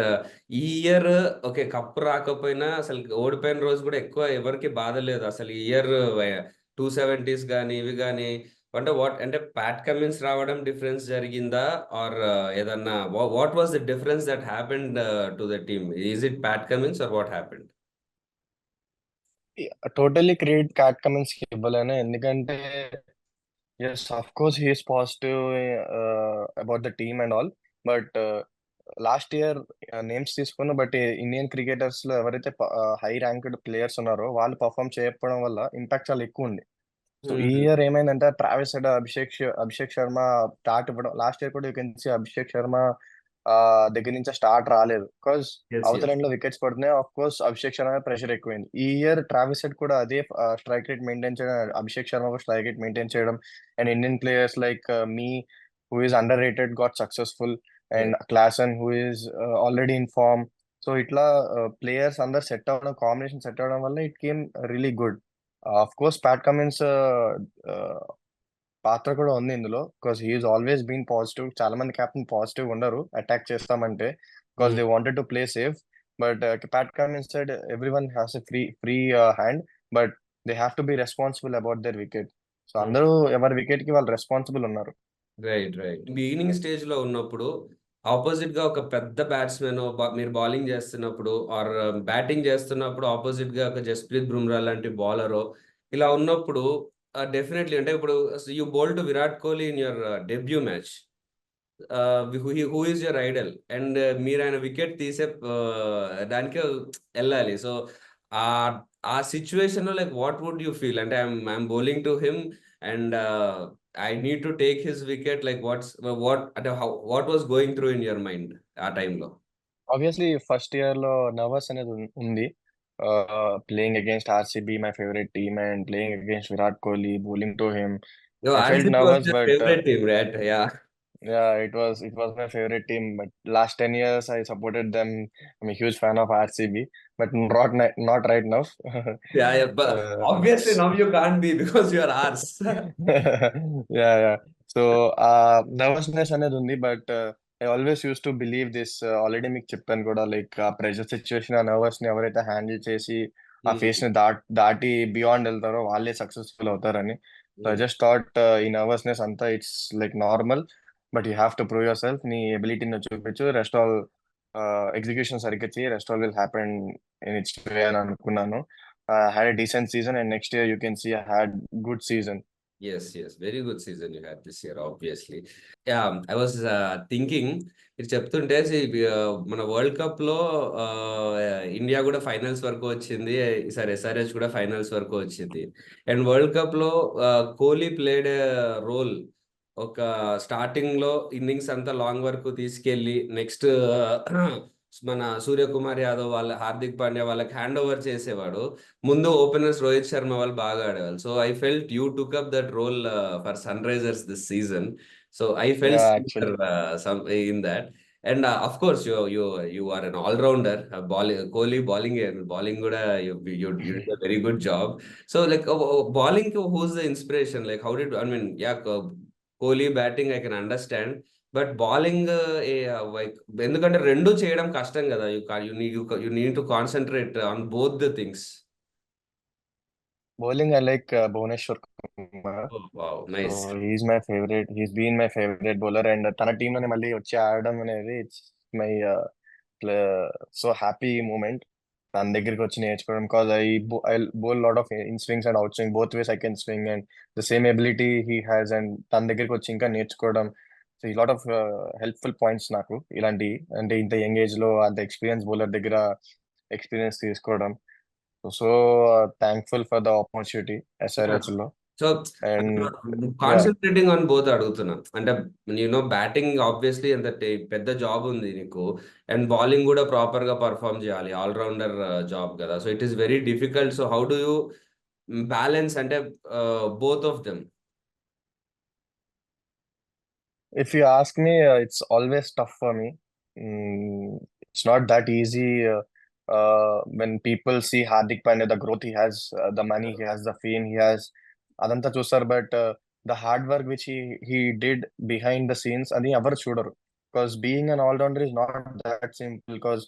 ఈ ఇయర్ ఓకే, కప్పు రాకపోయినా అసలు ఓడిపోయిన రోజు కూడా ఎక్కువ ఎవరికి బాధ లేదు. అసలు ఈ ఇయర్ 270s కానీ ఇవి కానీ అంటే అంటే ప్యాట్ కమిన్స్ రావడం డిఫరెన్స్ జరిగిందా? ఆర్ ఏదన్నా what was the difference that happened to the team? Is it Pat Cummins or what happened? Totally credit Pat Cummins కి ఇవ్వలేను, ఎందుకంటే yes of course he's positive about the team and all. But last year names తీసుకున్న but Indian cricketers లో ఎవరైతే high ranked players ఉన్నారో వాళ్ళు perform చేయకపోవడం వల్ల ఇంపాక్ట్ చాలా ఎక్కువ ఉంది. సో ఈ ఇయర్ ఏమైందంటే Travis Head, Abhishek Sharma start ఇవ్వడం. లాస్ట్ ఇయర్ కూడా you can see Abhishek Sharma దగ్గర నుంచి స్టార్ట్ రాలేదు, బికాస్ ఎస్ అవతల ఎస్ ఎండ్ లో వికెట్స్ పడుతున్నాయి. Of course Abhishek Sharma pressure ఎక్కువైంది. ఈ ఇయర్ ట్రావిస్ హెడ్ కూడా అదే స్ట్రైక్ రేట్ మెయింటైన్ చేయడం, అభిషేక్ శర్మ కూడా స్ట్రైక్ రేట్ మెయింటైన్ చేయడం, and Indian players like me who is underrated got successful, and Klaasen who is already in form. So ఇట్లా players అందరు set అవ్వడం, కాంబినేషన్ సెట్ అవ్వడం వల్ల it came really good. Of course Pat Cummins పాత్ర కూడా ఉంది ఇందులో, because he's always been positive. చాలా మంది కెప్టెన్ పాజిటివ్ ఉండరు అటాక్ చేస్తామంటే, because they wanted to play safe. But Pat Cummins said every one has a free hand, but they have to be responsible about their wicket. So అందరూ ఎవరి wicket కి వాళ్ళు responsible ఉన్నారు. Right right. Beginning stage లో ఉన్నప్పుడు opposite గా ఒక పెద్ద బ్యాట్స్మెన్ మీరు బౌలింగ్ చేస్తున్నప్పుడు ఆర్ బ్యాటింగ్ చేస్తున్నప్పుడు ఆపోజిట్ గా ఒక జస్ప్రీత్ బుమ్రా లాంటి బౌలర్ ఇలా ఉన్నప్పుడు డెఫినెట్లీ అంటే ఇప్పుడు you bowl to Virat Kohli in your debut match. Who is your Idol and మీరు ఆయన వికెట్ తీసే దానికి వెళ్ళాలి. సో ఆ ఆ సిచ్యువేషన్ లో like what would you feel? అంటే I'm bowling to him and I need to take his wicket. Like what అంటే what was going through in your mind ఆ టైంలో? ఆబ్వియస్లీ ఫస్ట్ ఇయర్ లో నర్వస్ అనేది ఉంది. Playing against RCB, my favourite team, and playing against Virat Kohli, bowling to him. I felt RCB was nervous, your but favourite team, right? Yeah. yeah, it was my favorite team, but last 10 years I supported them. I'm a huge fan of RCB, but not right now. Yeah, but obviously now you can't be because you are ours. Yeah, yeah. So nervousness అనేది ఉంది, but I always use to believe this. Already మీకు చెప్పాను కూడా, like ఆ pressure situation, ఆ nervous ని ఎవరైతే handle చేసి ఆ ఫేస్ ని దాటి బియాండ్ వెళ్తారో వాళ్ళే సక్సెస్ఫుల్ అవుతారని. సో ఐ జస్ట్ థాట్ ఈ నర్వస్నెస్ అంతా it's like normal, but you have to prove yourself. నీ ఎబిలిటీని చూపించు, రెస్ట్ ఆల్ ఎగ్జిక్యూషన్ సరిగ్గా చేయి, rest all will happen in its way అని అనుకున్నాను. Had a decent season, and next year you can see I had good season. Yes, very good season you had this year, obviously. Yeah, I was thinking, ఇది చెప్తుంటే మన world cup లో India కూడా finals వరకు వచ్చింది, ఈసారి SRH కూడా finals వరకు వచ్చింది. అండ్ వరల్డ్ కప్ లో కోహ్లీ ప్లేడ్ రోల్. ఒక స్టార్టింగ్ లో ఇన్నింగ్స్ అంతా లాంగ్ వరకు తీసుకెళ్లి నెక్స్ట్ మన సూర్యకుమార్ యాదవ్ వాళ్ళ, హార్దిక్ పాండ్యా వాళ్ళకి హ్యాండ్ ఓవర్ చేసేవాడు. ముందు ఓపెనర్స్ రోహిత్ శర్మ వాళ్ళు బాగా ఆడేవాళ్ళు. So I felt you took up that role for Sunrisers this season. So I felt actually in that. And of course you are an all-rounder. Kohli bowling కూడా you did a very good job. So like bowling, who's the inspiration? Like how did, I mean, yeah, Kohli batting I can understand, but bowling like ఎందుకంటే రెండు చేయడం కష్టం కదా. You need to concentrate on both the things. Bowling I like Bhuvneshwar Kumar. Wow, so nice. He's my favourite, he's been my favourite bowler, and తన team లోనే మళ్ళీ వచ్చి ఆడడం అనేది it's my so happy moment. తన దగ్గరికి వచ్చి నేర్చుకోవడం, because I bowl lot of in swings and out swing, both ways I can swing, and the same ability he has, and తన దగ్గరికి వచ్చి ఇంకా నేర్చుకోవడం. సో ఈ లాట్ ఆఫ్ హెల్ప్ఫుల్ పాయింట్స్ నాకు ఇలాంటి, అంటే ఇంత యంగ్ ఏజ్ లో అంత ఎక్స్పీరియన్స్ బౌలర్ దగ్గర ఎక్స్పీరియన్స్ తీసుకోవడం. So thankful for the opportunity SRH లో. So and yeah, concentrating on both అడుగుతున్నా. అంటే బ్యాటింగ్ ఆబ్వియస్లీ ఎంత పెద్ద జాబ్ ఉంది నీకు, అండ్ బౌలింగ్ కూడా ప్రాపర్ గా పర్ఫామ్ చేయాలి, ఆల్రౌండర్ జాబ్ కదా. So it is very difficult. So how do you balance అంటే both of them? if you ask me, it's always tough for me. It's not that easy. When people see Hardik Pandya, the growth he has, the money he has, the fame he has, అదంతా చూస్తారు. But the hard work which he did behind the scenes, అది ఎవరు చూడరు. Because being an allrounder is not that simple. Because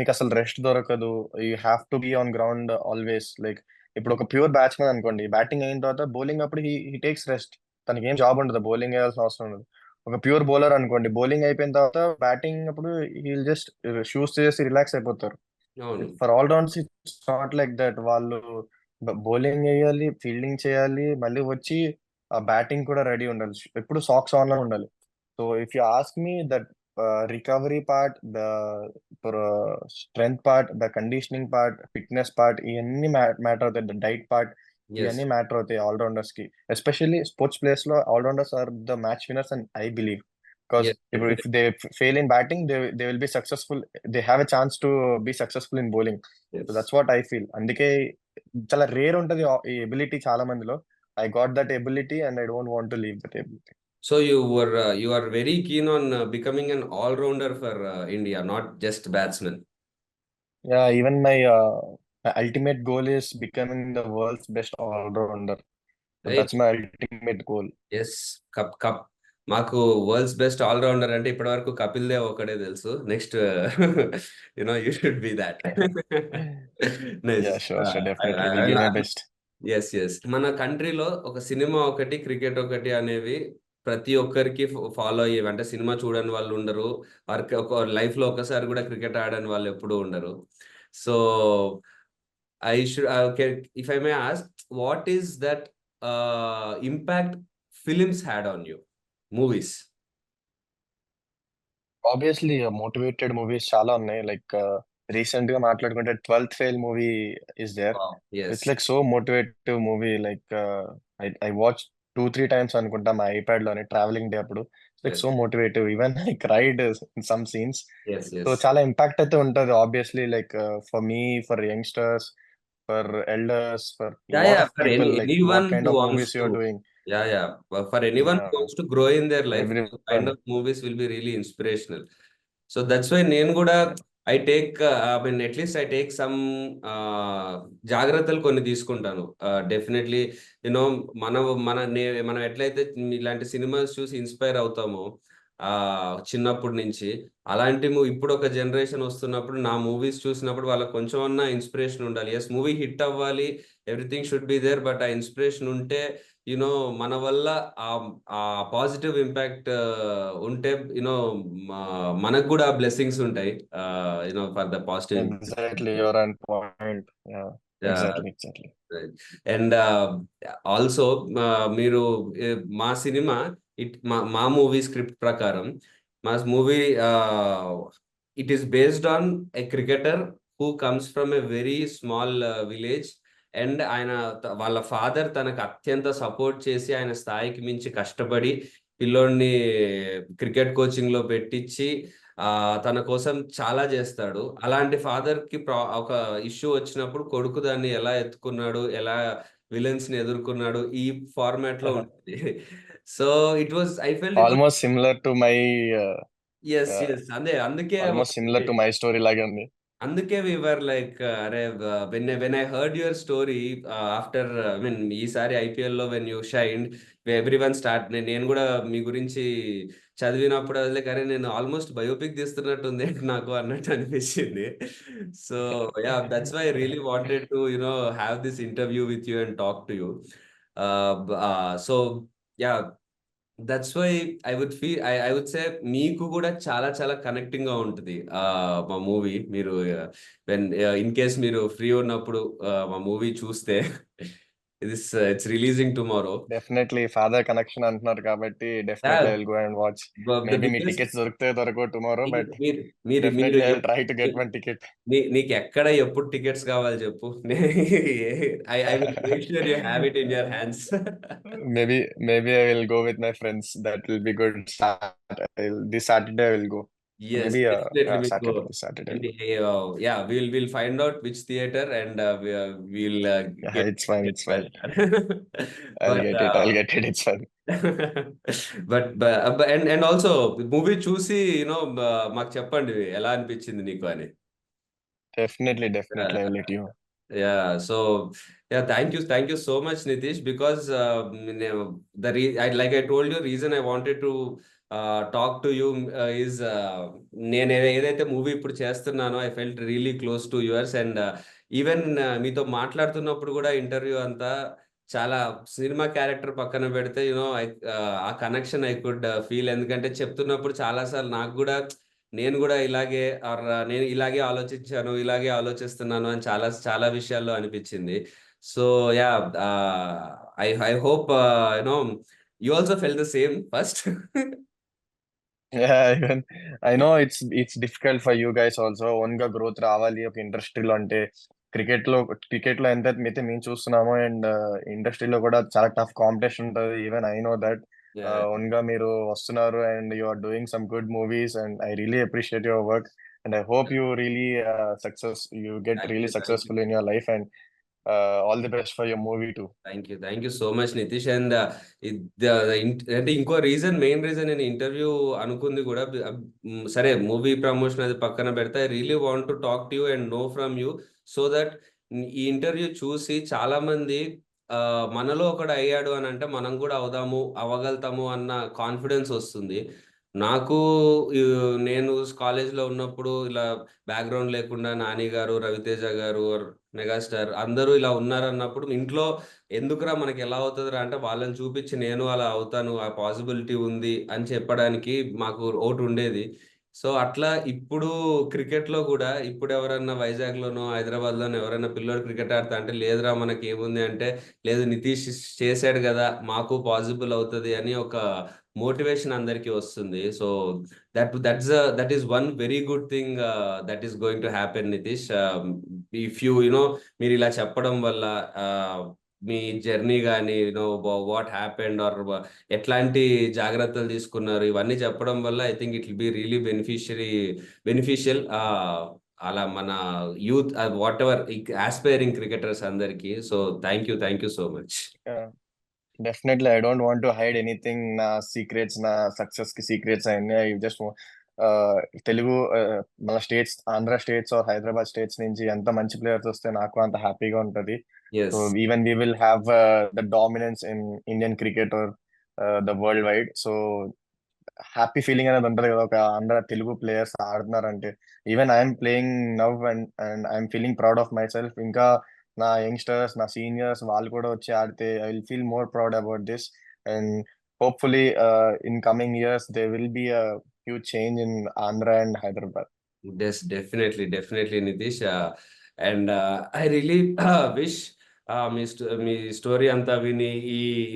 మీకు అసలు rest దొరకదు. You have to be on ground always. Like ఇప్పుడు ఒక ప్యూర్ బ్యాట్స్మెన్ అనుకోండి, బ్యాటింగ్ అయిన తర్వాత బౌలింగ్ అప్పుడు హీ టేక్స్ రెస్ట్. తనకి ఏం జాబ్ ఉండదు, బౌలింగ్ వేయాల్సిన అవసరం ఉండదు. ఒక ప్యూర్ బౌలర్ అనుకోండి, బౌలింగ్ అయిపోయిన తర్వాత బ్యాటింగ్ అప్పుడు హీల్ జస్ట్ షూస్ చేసి రిలాక్స్ అయిపోతారు. అవును. For all rounds it's not like that. వాళ్ళు బౌలింగ్ వేయాలి, ఫీల్డింగ్ చేయాలి, మళ్ళీ వచ్చి ఆ బ్యాటింగ్ కూడా రెడీ ఉండాలి, ఎప్పుడు సాక్స్ ఆన్ లో ఉండాలి. So if you ask me that recovery part, the strength part, the conditioning part, fitness part, ఇవన్నీ మ్యాటర్ అవుతాయి. ద డైట్ పార్ట్, ఎస్, ఇవన్నీ మ్యాటర్ అవుతాయి ఆల్రౌండర్స్ కి. ఎస్పెషల్లీ స్పోర్ట్స్ ప్లేయర్స్ లో allrounders are the match winners and I believe. Because yes, if they fail in batting, they will be successful. They have a chance to be successful in bowling. So yes. that's what I feel. అందుకే చాలా rare ఉంటది ఈ ability చాలా మందిలో. I got that ability and I don't want to leave that ability. So you are very keen on becoming an all-rounder for India, not just batsman. Yeah, even my ultimate goal is becoming the world's best all-rounder. So Right? that's my ultimate goal. Yes. Cup మాకు world's best allrounder అంటే ఇప్పటి వరకు కపిల్ దేవ్ ఒకడే తెలుసు. Next you should be that. Nice. Yeah, sure, definitely. Will give my best. Yes. మన కంట్రీలో ఒక cinema ఒకటి, క్రికెట్ ఒకటి అనేవి ప్రతి ఒక్కరికి ఫాలో అయ్యేవి. అంటే సినిమా చూడని వాళ్ళు ఉండరు, వారికి ఒక లైఫ్ లో ఒకసారి కూడా క్రికెట్ ఆడని వాళ్ళు ఎప్పుడూ ఉండరు. So if I may ask, what is that impact films had on you, movies? Obviously motivated movies చాలా ఉన్నాయి. లైక్ రీసెంట్ గా మాట్లాడుకుంటే 12th fail movie is there. Wow. Yes. It's like so motivative movie. Like I watch 2-3 times అనుకుంటా మా iPad లోనే, travelling day అప్పుడు. Like Yes. So motivative, even I cried in some scenes. Yes. So Yes. చాలా impact అయితే ఉంటది obviously. Like for me, for youngsters, for elders, for lot Yeah. Of For people, like anyone what who kind of wants movies you to, are doing. yeah. For anyone who wants to grow in their life, those kind everyone. of movies will be really inspirational. So that's why నేను కూడా I take, I mean, at least I take some జాగ్రత్తలు కొన్ని తీసుకుంటాను. Definitely you know మనం ఎట్లయితే ఇలాంటి cinemas చూసి inspire అవుతామో, చిన్నప్పటి నుంచి. అలాంటి ఇప్పుడు ఒక జనరేషన్ వస్తున్నప్పుడు నా మూవీస్ చూసినప్పుడు వాళ్ళకి కొంచెం అన్నా ఇన్స్పిరేషన్ ఉండాలి. ఎస్, మూవీ హిట్ అవ్వాలి, everything should be there, but ఆ ఇన్స్పిరేషన్ ఉంటే యునో మన వల్ల ఆ ఆ పాజిటివ్ ఇంపాక్ట్ ఉంటే యునో మనకు కూడా బ్లెస్సింగ్స్ ఉంటాయి, for the positive. Exactly your on point. Exactly. And also మీరు మా సినిమా మా మూవీ స్క్రిప్ట్ ప్రకారం మా movie it is based on a cricketer who comes from a very small village. And ఆయన వాళ్ళ ఫాదర్ తనకు అత్యంత సపోర్ట్ చేసి ఆయన స్థాయికి మించి కష్టపడి పిల్లోడిని క్రికెట్ కోచింగ్ లో పెట్టించి తన కోసం చాలా చేస్తాడు. అలాంటి ఫాదర్ కి ఒక ఇష్యూ వచ్చినప్పుడు కొడుకు దాన్ని ఎలా ఎత్తుకున్నాడు, ఎలా విలన్స్ ని ఎదుర్కొన్నాడు, ఈ ఫార్మాట్ లో ఉంటుంది. So it was I felt it was almost similar to my yes yes అదే అందుకే almost similar to my story లాగే ఉంది. అందుకే వి వర్ లైక్ అరే when I heard your story after I mean ఈసారి ఐపీఎల్ లో when you shine everyone start, నేను కూడా మీ గురించి చదివినప్పుడు అదే అరే నేను ఆల్మోస్ట్ బయోపిక్ తీస్తున్నట్టుంది నాకు అన్నట్టు అనిపించింది. So yeah, that's why I really wanted to have this interview with you and talk to you. So yeah, that's why I would say మీకు కూడా చాలా చాలా కనెక్టింగ్ గా ఉంటుంది మా మూవీ. మీరు వెన్ ఇన్ కేస్ మీరు ఫ్రీ ఉన్నప్పుడు మా మూవీ చూస్తే it's releasing tomorrow. Definitely father connection అంటున్నారు కాబట్టి definitely I will go and watch. The maybe me biggest tickets దొరికితే దొరకవు టుమారో, బట్ మీరు మీరు మీరు definitely I will try to get one ticket. నీకు ఎక్కడ ఎప్పుడు టికెట్స్ కావాలి చెప్పు, I will make sure you have it in your hands. Maybe I will go with my friends. That will be good. This Saturday I will go. Yes, Maybe definitely మీకు This Saturday. Yeah we'll find out which theater and we'll Yeah, get it's fine. get It's fine. I'll but get it. I'll get it. It's fine. And also movie చూసి మాకు చెప్పండి ఎలా అనిపించింది నీకు అని. Definitely. I will let you know. Yeah so yeah, thank you so much Nitish, because like I told you reason I wanted to talk to you is నేను ఏదైతే movie ఇప్పుడు చేస్తున్నానో I felt really close to yours. And even మీతో మాట్లాడుతున్నప్పుడు కూడా interview అంతా చాలా cinema character పక్కన పెడితే ఆ కనెక్షన్ ఐ కుడ్ ఫీల్. ఎందుకంటే చెప్తున్నప్పుడు చాలాసార్లు నాకు కూడా నేను కూడా ఇలాగే నేను ఇలాగే ఆలోచించాను, ఇలాగే ఆలోచిస్తున్నాను అని చాలా చాలా విషయాల్లో అనిపించింది. So yeah, I hope you also feel the same first. Yeah, even I know it's difficult for you guys also. Own గా గ్రోత్ రావాలి ఒక ఇండస్ట్రీలో అంటే క్రికెట్ లో ఎంత అయితే మేము చూస్తున్నామో, అండ్ ఇండస్ట్రీలో కూడా చాలా టఫ్ కాంపిటీషన్ ఉంటుంది. Even I know that own గా మీరు వస్తున్నారు and you are doing some good movies, and I really appreciate your work, and I hope you get really successful in your life, and all the best for your movie too. Thank you so much Nitish. And అంటే ఇంకో main reason నేను interview అనుకుంది కూడా సరే movie promotion అది పక్కన పెడితే I really want to talk to you and know from you, so that ఈ ఇంటర్వ్యూ చూసి చాలా మంది మనలో ఒకడు అయ్యాడు అని అంటే మనం కూడా అవ్వగలుగుతాము అన్న కాన్ఫిడెన్స్ వస్తుంది. నాకు నేను కాలేజ్లో ఉన్నప్పుడు ఇలా బ్యాక్గ్రౌండ్ లేకుండా నాని గారు, రవితేజ గారు, మెగాస్టార్ అందరూ ఇలా ఉన్నారన్నప్పుడు ఇంట్లో ఎందుకురా మనకి ఎలా అవుతుందిరా అంటే వాళ్ళని చూపించి నేను అలా అవుతాను, ఆ పాసిబిలిటీ ఉంది అని చెప్పడానికి మాకు ఒకటి ఉండేది. సో అట్లా ఇప్పుడు క్రికెట్ లో కూడా ఇప్పుడు ఎవరన్నా వైజాగ్ లోనో హైదరాబాద్ లోనో ఎవరైనా పిల్లోడు క్రికెట్ ఆడతా అంటే లేదురా మనకి ఏముంది అంటే లేదు నితీష్ చేశాడు కదా మాకు పాసిబుల్ అవుతుంది అని ఒక మోటివేషన్ అందరికీ వస్తుంది. So that is one very good thing that is going to happen Nitish. If మీరు ఇలా చెప్పడం వల్ల మీ జర్నీ కానీ వాట్ హ్యాపెండ్ ఆర్ ఎట్లాంటి జాగ్రత్తలు తీసుకున్నారు ఇవన్నీ చెప్పడం వల్ల I think it will be really beneficial అలా మన youth whatever aspiring cricketers అందరికి. So thank you so much. Definitely I don't want to hide anything. నా సీక్రెట్స్, నా సక్సెస్ కి సీక్రెట్స్ అన్ని ఐ జస్ట్ తెలుగు మన states, Andhra states or Hyderabad states నుంచి ఎంత మంచి ప్లేయర్స్ వస్తే నాకు అంత హ్యాపీగా ఉంటది. So even we will have the dominance in Indian cricket or the worldwide. So happy feeling అనేది ఉంటది కదా, ఒక అందరు తెలుగు ప్లేయర్స్ ఆడుతున్నారంటే. Even I'm playing now and I'm feeling proud of myself. ఇంకా నా యంగ్స్టర్స్, నా సీనియర్స్ వాళ్ళు కూడా వచ్చి ఆడితే I will feel more proud about this. And hopefully in coming years they will be a huge change in Andhra and Hyderabad. Yes, definitely, Nitish. And I really wish me story అంతా విని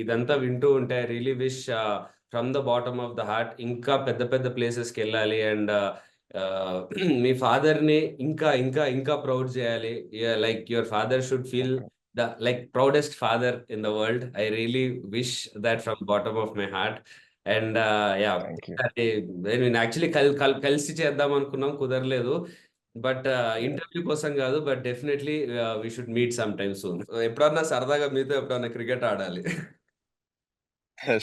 ఇదంతా వింటూ ఉంటే I really wish from the bottom of the heart ఇంకా పెద్ద పెద్ద ప్లేసెస్కి వెళ్ళాలి. అండ్ మీ ఫాదర్ని ఇంకా ఇంకా ఇంకా ప్రౌడ్ చేయాలి. Like your father should feel the like proudest father in the world. I really wish that from bottom of my heart. And yeah, thank you. నేను యాక్చువల్లీ కలిసి చేద్దాం అనుకున్నాం, కుదరలేదు. బట్ ఇంటర్వ్యూ కోసం కాదు, but definitely we should meet some time soon. ఎప్పుడన్నా సరదాగా మీతో ఎప్పుడన్నా క్రికెట్ ఆడాలి.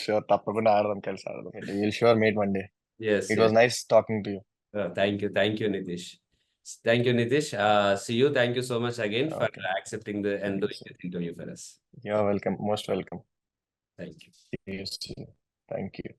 షూర్, తప్పకుండా ఆడదాం, కలిసి ఆడదాం. Will sure meet one day. Yes, it was nice talking to you. Thank you Nitish. Thank you, Nitish. See you. Thank you so much again for Okay. accepting and doing this interview for us. You're welcome, most welcome. Thank you. See you. Thank you.